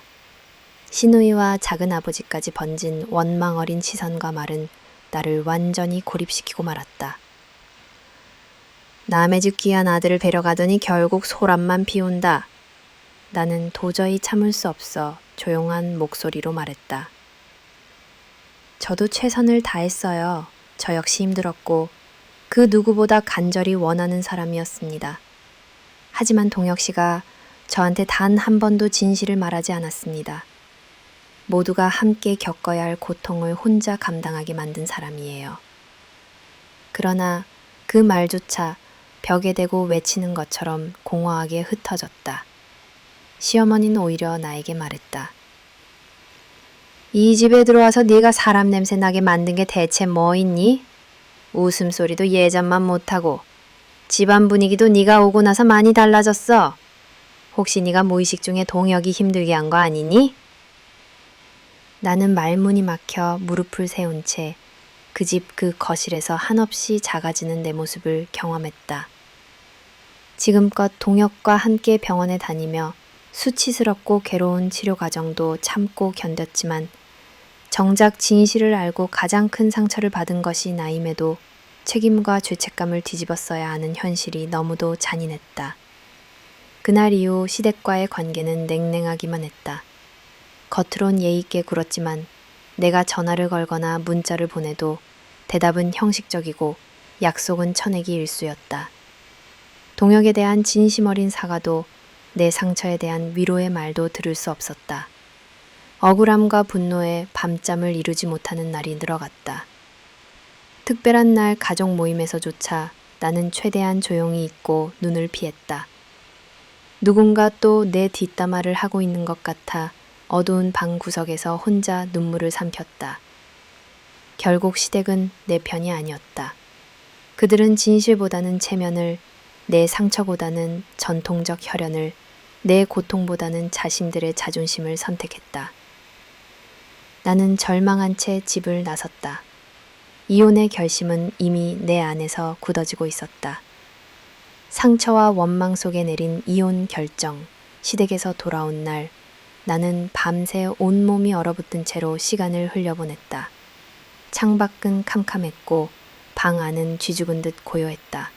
시누이와 작은아버지까지 번진 원망 어린 시선과 말은 나를 완전히 고립시키고 말았다. 남의 집 귀한 아들을 데려가더니 결국 소란만 피운다. 나는 도저히 참을 수 없어 조용한 목소리로 말했다. 저도 최선을 다했어요. 저 역시 힘들었고 그 누구보다 간절히 원하는 사람이었습니다. 하지만 동혁 씨가 저한테 단 한 번도 진실을 말하지 않았습니다. 모두가 함께 겪어야 할 고통을 혼자 감당하게 만든 사람이에요. 그러나 그 말조차 벽에 대고 외치는 것처럼 공허하게 흩어졌다. 시어머니는 오히려 나에게 말했다. 이 집에 들어와서 네가 사람 냄새 나게 만든 게 대체 뭐 있니? 웃음소리도 예전만 못하고 집안 분위기도 네가 오고 나서 많이 달라졌어. 혹시 네가 무의식 중에 동혁이 힘들게 한 거 아니니? 나는 말문이 막혀 무릎을 세운 채 그 집 그 거실에서 한없이 작아지는 내 모습을 경험했다. 지금껏 동혁과 함께 병원에 다니며 수치스럽고 괴로운 치료 과정도 참고 견뎠지만 정작 진실을 알고 가장 큰 상처를 받은 것이 나임에도 책임과 죄책감을 뒤집어써야 하는 현실이 너무도 잔인했다. 그날 이후 시댁과의 관계는 냉랭하기만 했다. 겉으론 예의 있게 굴었지만 내가 전화를 걸거나 문자를 보내도 대답은 형식적이고 약속은 쳐내기 일쑤였다. 동혁에 대한 진심 어린 사과도 내 상처에 대한 위로의 말도 들을 수 없었다. 억울함과 분노에 밤잠을 이루지 못하는 날이 늘어갔다. 특별한 날 가족 모임에서조차 나는 최대한 조용히 있고 눈을 피했다. 누군가 또 내 뒷담화를 하고 있는 것 같아 어두운 방 구석에서 혼자 눈물을 삼켰다. 결국 시댁은 내 편이 아니었다. 그들은 진실보다는 체면을, 내 상처보다는 전통적 혈연을, 내 고통보다는 자신들의 자존심을 선택했다. 나는 절망한 채 집을 나섰다. 이혼의 결심은 이미 내 안에서 굳어지고 있었다. 상처와 원망 속에 내린 이혼 결정, 시댁에서 돌아온 날, 나는 밤새 온몸이 얼어붙은 채로 시간을 흘려보냈다. 창밖은 캄캄했고 방 안은 쥐죽은 듯 고요했다.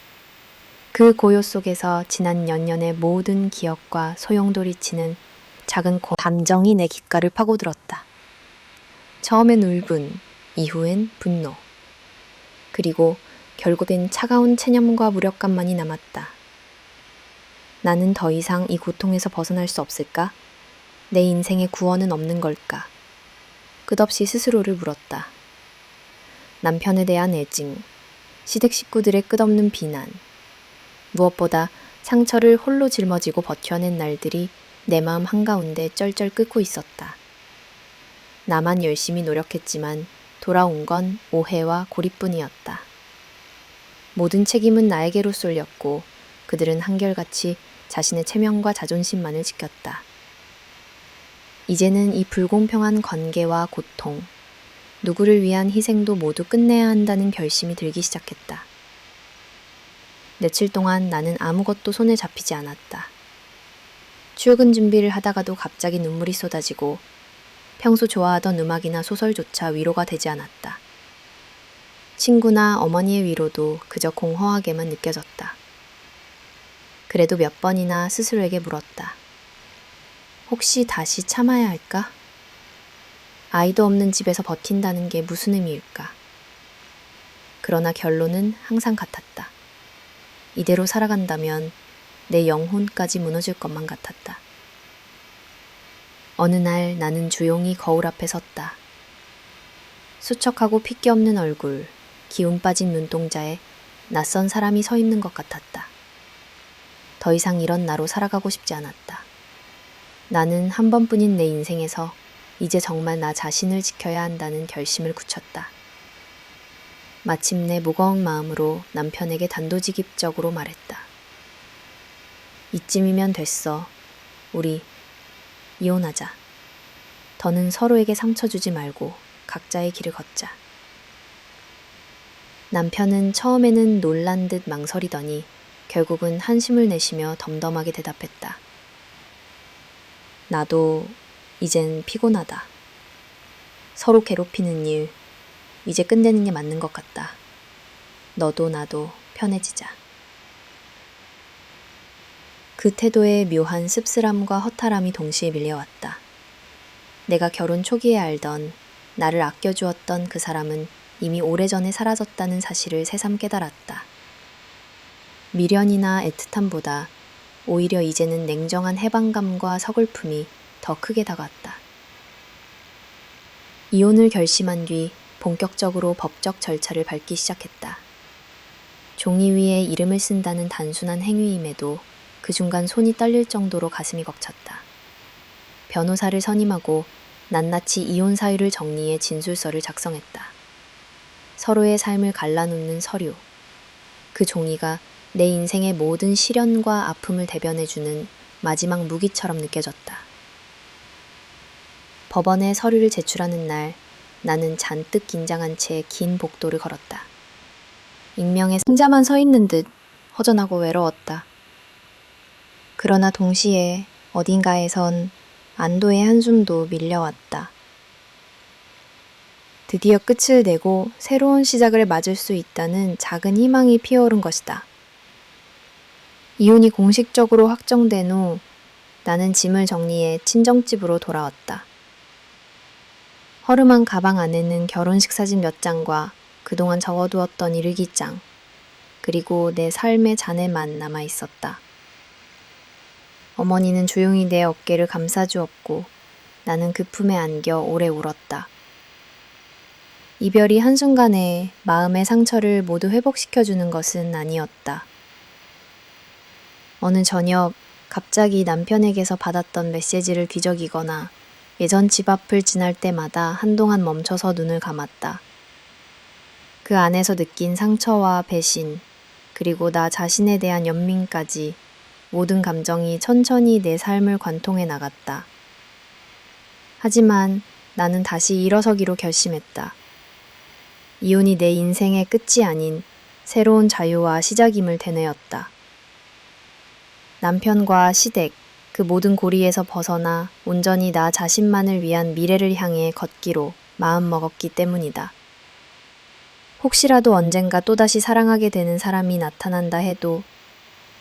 그 고요 속에서 지난 몇 년의 모든 기억과 소용돌이치는 작은 감정이 내 귓가를 파고들었다. 처음엔 울분, 이후엔 분노. 그리고 결국엔 차가운 체념과 무력감만이 남았다. 나는 더 이상 이 고통에서 벗어날 수 없을까? 내 인생에 구원은 없는 걸까? 끝없이 스스로를 물었다. 남편에 대한 애증, 시댁 식구들의 끝없는 비난, 무엇보다 상처를 홀로 짊어지고 버텨낸 날들이 내 마음 한가운데 쩔쩔 끓고 있었다. 나만 열심히 노력했지만 돌아온 건 오해와 고립뿐이었다. 모든 책임은 나에게로 쏠렸고 그들은 한결같이 자신의 체면과 자존심만을 지켰다. 이제는 이 불공평한 관계와 고통, 누구를 위한 희생도 모두 끝내야 한다는 결심이 들기 시작했다. 며칠 동안 나는 아무것도 손에 잡히지 않았다. 출근 준비를 하다가도 갑자기 눈물이 쏟아지고 평소 좋아하던 음악이나 소설조차 위로가 되지 않았다. 친구나 어머니의 위로도 그저 공허하게만 느껴졌다. 그래도 몇 번이나 스스로에게 물었다. 혹시 다시 참아야 할까? 아이도 없는 집에서 버틴다는 게 무슨 의미일까? 그러나 결론은 항상 같았다. 이대로 살아간다면 내 영혼까지 무너질 것만 같았다. 어느 날 나는 조용히 거울 앞에 섰다. 수척하고 핏기 없는 얼굴, 기운 빠진 눈동자에 낯선 사람이 서 있는 것 같았다. 더 이상 이런 나로 살아가고 싶지 않았다. 나는 한 번뿐인 내 인생에서 이제 정말 나 자신을 지켜야 한다는 결심을 굳혔다. 마침내 무거운 마음으로 남편에게 단도직입적으로 말했다. 이쯤이면 됐어. 우리 이혼하자. 더는 서로에게 상처 주지 말고 각자의 길을 걷자. 남편은 처음에는 놀란 듯 망설이더니 결국은 한숨을 내쉬며 덤덤하게 대답했다. 나도 이젠 피곤하다. 서로 괴롭히는 일, 이제 끝내는 게 맞는 것 같다. 너도 나도 편해지자. 그 태도에 묘한 씁쓸함과 허탈함이 동시에 밀려왔다. 내가 결혼 초기에 알던, 나를 아껴주었던 그 사람은 이미 오래전에 사라졌다는 사실을 새삼 깨달았다. 미련이나 애틋함보다 오히려 이제는 냉정한 해방감과 서글픔이 더 크게 다가왔다. 이혼을 결심한 뒤 본격적으로 법적 절차를 밟기 시작했다. 종이 위에 이름을 쓴다는 단순한 행위임에도 그 순간 손이 떨릴 정도로 가슴이 벅찼다. 변호사를 선임하고 낱낱이 이혼 사유를 정리해 진술서를 작성했다. 서로의 삶을 갈라놓는 서류. 그 종이가 내 인생의 모든 시련과 아픔을 대변해주는 마지막 무기처럼 느껴졌다. 법원에 서류를 제출하는 날, 나는 잔뜩 긴장한 채 긴 복도를 걸었다. 익명의 상자만 서 있는 듯 허전하고 외로웠다. 그러나 동시에 어딘가에선 안도의 한숨도 밀려왔다. 드디어 끝을 내고 새로운 시작을 맞을 수 있다는 작은 희망이 피어오른 것이다. 이혼이 공식적으로 확정된 후 나는 짐을 정리해 친정집으로 돌아왔다. 허름한 가방 안에는 결혼식 사진 몇 장과 그동안 적어두었던 일기장, 그리고 내 삶의 잔해만 남아 있었다. 어머니는 조용히 내 어깨를 감싸주었고 나는 그 품에 안겨 오래 울었다. 이별이 한순간에 마음의 상처를 모두 회복시켜주는 것은 아니었다. 어느 저녁 갑자기 남편에게서 받았던 메시지를 뒤적이거나 예전 집 앞을 지날 때마다 한동안 멈춰서 눈을 감았다. 그 안에서 느낀 상처와 배신, 그리고 나 자신에 대한 연민까지 모든 감정이 천천히 내 삶을 관통해 나갔다. 하지만 나는 다시 일어서기로 결심했다. 이혼이 내 인생의 끝이 아닌 새로운 자유와 시작임을 되뇌었다. 남편과 시댁, 그 모든 고리에서 벗어나 온전히 나 자신만을 위한 미래를 향해 걷기로 마음먹었기 때문이다. 혹시라도 언젠가 또다시 사랑하게 되는 사람이 나타난다 해도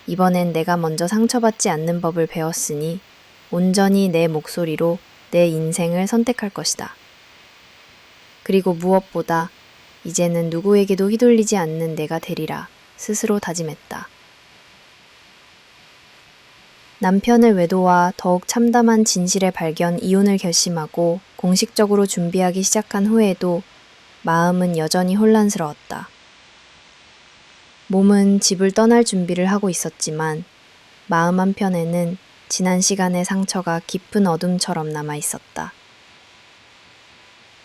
이번엔 내가 먼저 상처받지 않는 법을 배웠으니 온전히 내 목소리로 내 인생을 선택할 것이다. 그리고 무엇보다 이제는 누구에게도 휘둘리지 않는 내가 되리라 스스로 다짐했다. 남편의 외도와 더욱 참담한 진실의 발견 이혼을 결심하고 공식적으로 준비하기 시작한 후에도 마음은 여전히 혼란스러웠다. 몸은 집을 떠날 준비를 하고 있었지만 마음 한편에는 지난 시간의 상처가 깊은 어둠처럼 남아 있었다.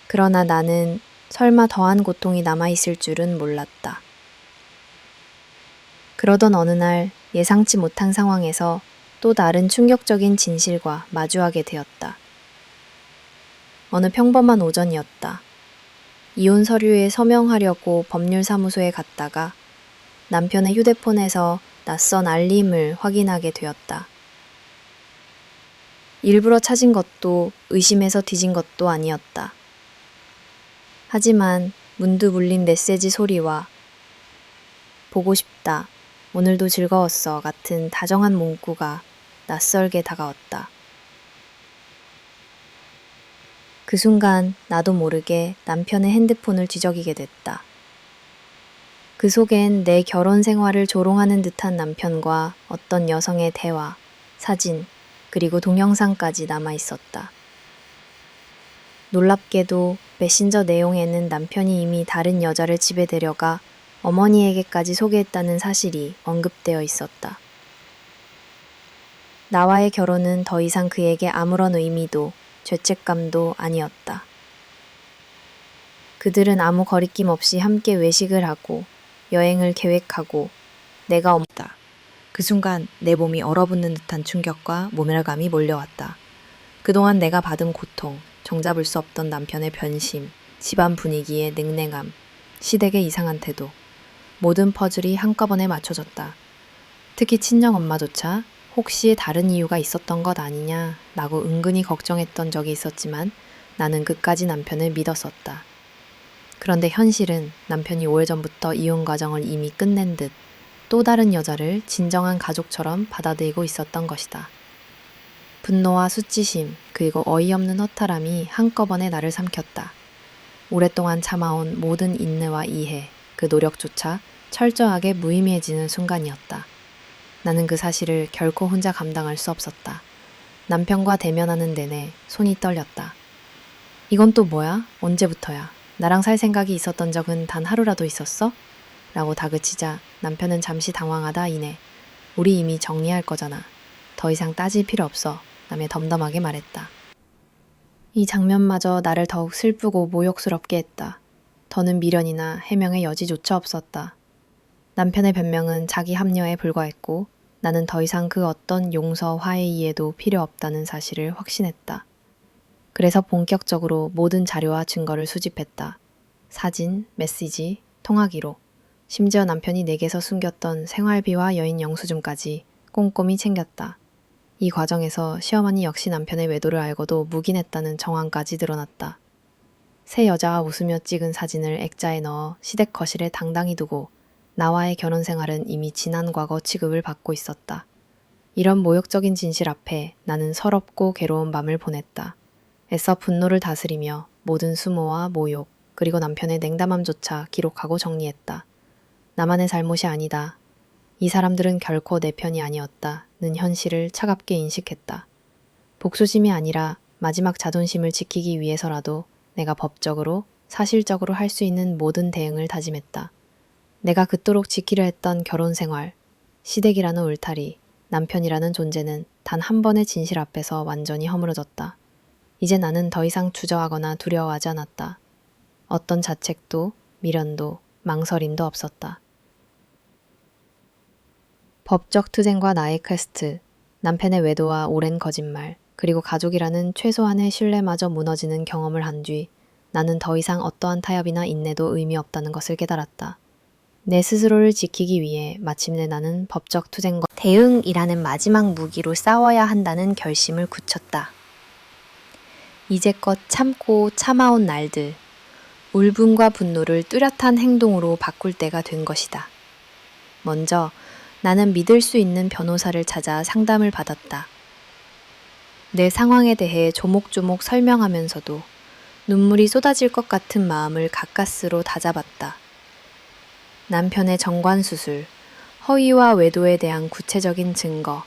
그러나 나는 설마 더한 고통이 남아 있을 줄은 몰랐다. 그러던 어느 날 예상치 못한 상황에서 또 다른 충격적인 진실과 마주하게 되었다. 어느 평범한 오전이었다. 이혼 서류에 서명하려고 법률사무소에 갔다가 남편의 휴대폰에서 낯선 알림을 확인하게 되었다. 일부러 찾은 것도 의심해서 뒤진 것도 아니었다. 하지만 문득 울린 메시지 소리와 보고 싶다, 오늘도 즐거웠어 같은 다정한 문구가 낯설게 다가왔다. 그 순간 나도 모르게 남편의 핸드폰을 뒤적이게 됐다. 그 속엔 내 결혼 생활을 조롱하는 듯한 남편과 어떤 여성의 대화, 사진, 그리고 동영상까지 남아 있었다. 놀랍게도 메신저 내용에는 남편이 이미 다른 여자를 집에 데려가 어머니에게까지 소개했다는 사실이 언급되어 있었다. 나와의 결혼은 더 이상 그에게 아무런 의미도 죄책감도 아니었다. 그들은 아무 거리낌 없이 함께 외식을 하고 여행을 계획하고 내가 없다. 그 순간 내 몸이 얼어붙는 듯한 충격과 모멸감이 몰려왔다. 그동안 내가 받은 고통, 정잡을 수 없던 남편의 변심, 집안 분위기의 냉랭함, 시댁의 이상한 태도, 모든 퍼즐이 한꺼번에 맞춰졌다. 특히 친정 엄마조차 혹시 다른 이유가 있었던 것 아니냐라고 은근히 걱정했던 적이 있었지만 나는 끝까지 남편을 믿었었다. 그런데 현실은 남편이 오래전부터 이혼 과정을 이미 끝낸 듯 또 다른 여자를 진정한 가족처럼 받아들이고 있었던 것이다. 분노와 수치심 그리고 어이없는 허탈함이 한꺼번에 나를 삼켰다. 오랫동안 참아온 모든 인내와 이해, 그 노력조차 철저하게 무의미해지는 순간이었다. 나는 그 사실을 결코 혼자 감당할 수 없었다. 남편과 대면하는 내내 손이 떨렸다. 이건 또 뭐야? 언제부터야? 나랑 살 생각이 있었던 적은 단 하루라도 있었어? 라고 다그치자 남편은 잠시 당황하다 이내 우리 이미 정리할 거잖아. 더 이상 따질 필요 없어. 라며 덤덤하게 말했다. 이 장면마저 나를 더욱 슬프고 모욕스럽게 했다. 더는 미련이나 해명의 여지조차 없었다. 남편의 변명은 자기 합리화에 불과했고 나는 더 이상 그 어떤 용서, 화해 이해도 필요 없다는 사실을 확신했다. 그래서 본격적으로 모든 자료와 증거를 수집했다. 사진, 메시지, 통화기록, 심지어 남편이 내게서 숨겼던 생활비와 여인 영수증까지 꼼꼼히 챙겼다. 이 과정에서 시어머니 역시 남편의 외도를 알고도 묵인했다는 정황까지 드러났다. 새 여자와 웃으며 찍은 사진을 액자에 넣어 시댁 거실에 당당히 두고 나와의 결혼 생활은 이미 지난 과거 취급을 받고 있었다. 이런 모욕적인 진실 앞에 나는 서럽고 괴로운 밤을 보냈다. 애써 분노를 다스리며 모든 수모와 모욕, 그리고 남편의 냉담함조차 기록하고 정리했다. 나만의 잘못이 아니다. 이 사람들은 결코 내 편이 아니었다는 현실을 차갑게 인식했다. 복수심이 아니라 마지막 자존심을 지키기 위해서라도 내가 법적으로, 사실적으로 할 수 있는 모든 대응을 다짐했다. 내가 그토록 지키려 했던 결혼 생활, 시댁이라는 울타리, 남편이라는 존재는 단 한 번의 진실 앞에서 완전히 허물어졌다. 이제 나는 더 이상 주저하거나 두려워하지 않았다. 어떤 자책도, 미련도, 망설임도 없었다. 법적 투쟁과 나의 퀘스트, 남편의 외도와 오랜 거짓말, 그리고 가족이라는 최소한의 신뢰마저 무너지는 경험을 한 뒤 나는 더 이상 어떠한 타협이나 인내도 의미 없다는 것을 깨달았다. 내 스스로를 지키기 위해 마침내 나는 법적 투쟁과 대응이라는 마지막 무기로 싸워야 한다는 결심을 굳혔다. 이제껏 참고 참아온 날들, 울분과 분노를 뚜렷한 행동으로 바꿀 때가 된 것이다. 먼저 나는 믿을 수 있는 변호사를 찾아 상담을 받았다. 내 상황에 대해 조목조목 설명하면서도 눈물이 쏟아질 것 같은 마음을 가까스로 다잡았다. 남편의 정관수술, 허위와 외도에 대한 구체적인 증거,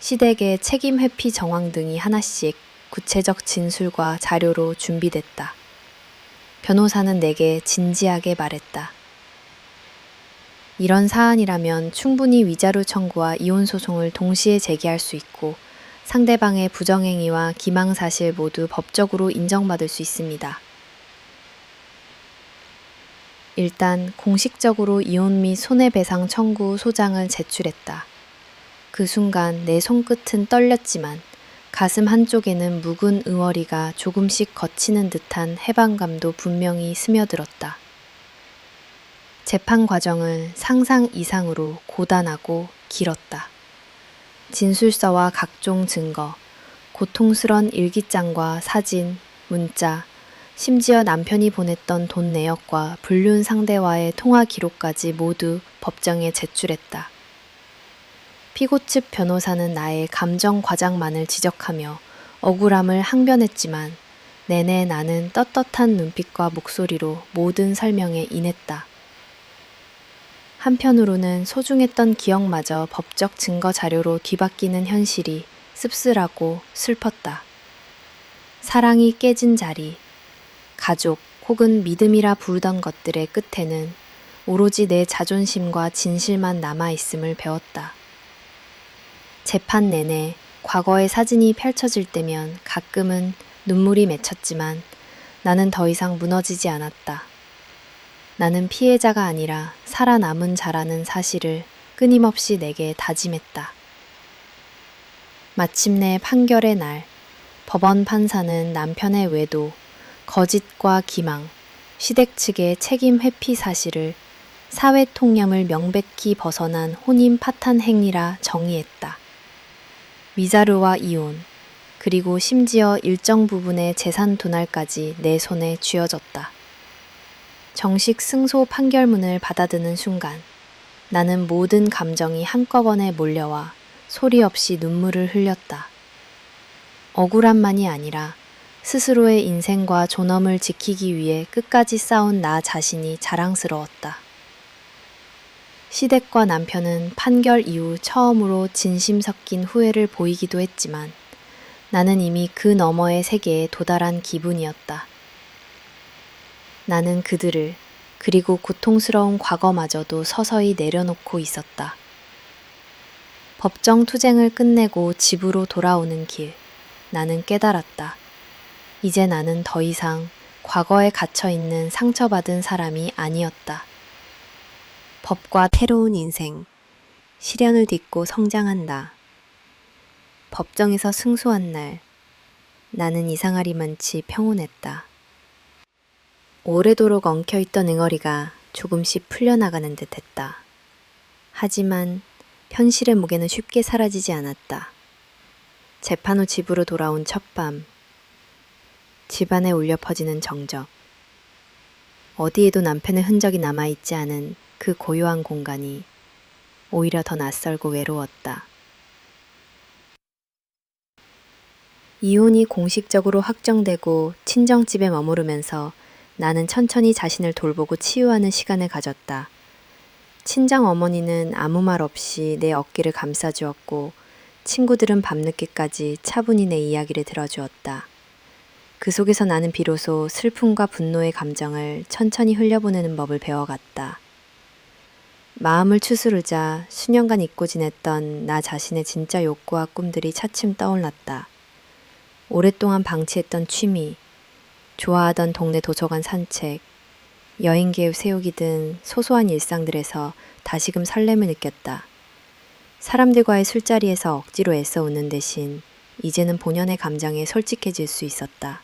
시댁의 책임 회피 정황 등이 하나씩 구체적 진술과 자료로 준비됐다. 변호사는 내게 진지하게 말했다. 이런 사안이라면 충분히 위자료 청구와 이혼 소송을 동시에 제기할 수 있고 상대방의 부정행위와 기망사실 모두 법적으로 인정받을 수 있습니다. 일단 공식적으로 이혼 및 손해배상 청구 소장을 제출했다. 그 순간 내 손끝은 떨렸지만 가슴 한쪽에는 묵은 응어리가 조금씩 걷히는 듯한 해방감도 분명히 스며들었다. 재판 과정은 상상 이상으로 고단하고 길었다. 진술서와 각종 증거, 고통스런 일기장과 사진, 문자, 심지어 남편이 보냈던 돈 내역과 불륜 상대와의 통화 기록까지 모두 법정에 제출했다. 피고 측 변호사는 나의 감정 과장만을 지적하며 억울함을 항변했지만 내내 나는 떳떳한 눈빛과 목소리로 모든 설명에 임했다. 한편으로는 소중했던 기억마저 법적 증거 자료로 뒤바뀌는 현실이 씁쓸하고 슬펐다. 사랑이 깨진 자리, 가족 혹은 믿음이라 부르던 것들의 끝에는 오로지 내 자존심과 진실만 남아있음을 배웠다. 재판 내내 과거의 사진이 펼쳐질 때면 가끔은 눈물이 맺혔지만 나는 더 이상 무너지지 않았다. 나는 피해자가 아니라 살아남은 자라는 사실을 끊임없이 내게 다짐했다. 마침내 판결의 날, 법원 판사는 남편의 외도, 거짓과 기망, 시댁 측의 책임 회피 사실을 사회 통념을 명백히 벗어난 혼인 파탄 행위라 정의했다. 위자료와 이혼, 그리고 심지어 일정 부분의 재산 분할까지 내 손에 쥐어졌다. 정식 승소 판결문을 받아드는 순간 나는 모든 감정이 한꺼번에 몰려와 소리 없이 눈물을 흘렸다. 억울함만이 아니라 스스로의 인생과 존엄을 지키기 위해 끝까지 싸운 나 자신이 자랑스러웠다. 시댁과 남편은 판결 이후 처음으로 진심 섞인 후회를 보이기도 했지만 나는 이미 그 너머의 세계에 도달한 기분이었다. 나는 그들을 그리고 고통스러운 과거마저도 서서히 내려놓고 있었다. 법정 투쟁을 끝내고 집으로 돌아오는 길, 나는 깨달았다. 이제 나는 더 이상 과거에 갇혀있는 상처받은 사람이 아니었다. 법과 새로운 인생, 시련을 딛고 성장한다. 법정에서 승소한 날, 나는 이상하리만치 평온했다. 오래도록 엉켜있던 응어리가 조금씩 풀려나가는 듯 했다. 하지만 현실의 무게는 쉽게 사라지지 않았다. 재판 후 집으로 돌아온 첫밤, 집안에 울려 퍼지는 정적. 어디에도 남편의 흔적이 남아있지 않은 그 고요한 공간이 오히려 더 낯설고 외로웠다. 이혼이 공식적으로 확정되고 친정집에 머무르면서 나는 천천히 자신을 돌보고 치유하는 시간을 가졌다. 친정 어머니는 아무 말 없이 내 어깨를 감싸주었고 친구들은 밤늦게까지 차분히 내 이야기를 들어주었다. 그 속에서 나는 비로소 슬픔과 분노의 감정을 천천히 흘려보내는 법을 배워갔다. 마음을 추스르자 수년간 잊고 지냈던 나 자신의 진짜 욕구와 꿈들이 차츰 떠올랐다. 오랫동안 방치했던 취미, 좋아하던 동네 도서관 산책, 여행 계획 세우기 등 소소한 일상들에서 다시금 설렘을 느꼈다. 사람들과의 술자리에서 억지로 애써 웃는 대신 이제는 본연의 감정에 솔직해질 수 있었다.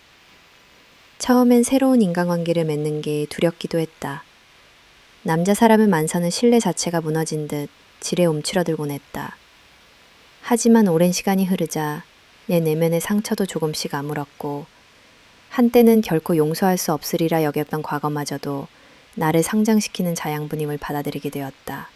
처음엔 새로운 인간관계를 맺는 게 두렵기도 했다. 남자 사람을 만사는 신뢰 자체가 무너진 듯 지레 움츠러들곤 했다. 하지만 오랜 시간이 흐르자 내 내면의 상처도 조금씩 아물었고 한때는 결코 용서할 수 없으리라 여겼던 과거마저도 나를 상장시키는 자양분임을 받아들이게 되었다.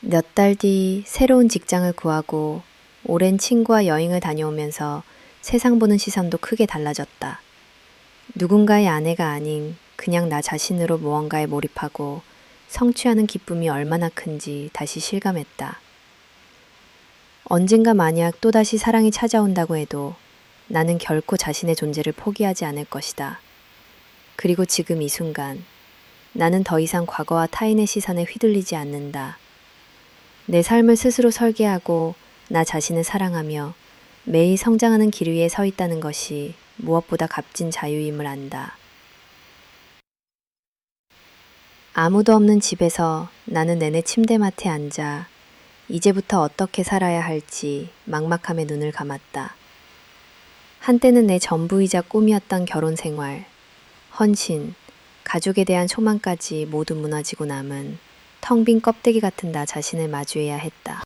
몇 달 뒤 새로운 직장을 구하고 오랜 친구와 여행을 다녀오면서 세상 보는 시선도 크게 달라졌다. 누군가의 아내가 아닌 그냥 나 자신으로 무언가에 몰입하고 성취하는 기쁨이 얼마나 큰지 다시 실감했다. 언젠가 만약 또다시 사랑이 찾아온다고 해도 나는 결코 자신의 존재를 포기하지 않을 것이다. 그리고 지금 이 순간 나는 더 이상 과거와 타인의 시선에 휘둘리지 않는다. 내 삶을 스스로 설계하고 나 자신을 사랑하며 매일 성장하는 길 위에 서 있다는 것이 무엇보다 값진 자유임을 안다. 아무도 없는 집에서 나는 내내 침대맡에 앉아 이제부터 어떻게 살아야 할지 막막함에 눈을 감았다. 한때는 내 전부이자 꿈이었던 결혼 생활, 헌신, 가족에 대한 소망까지 모두 무너지고 남은 텅 빈 껍데기 같은 나 자신을 마주해야 했다.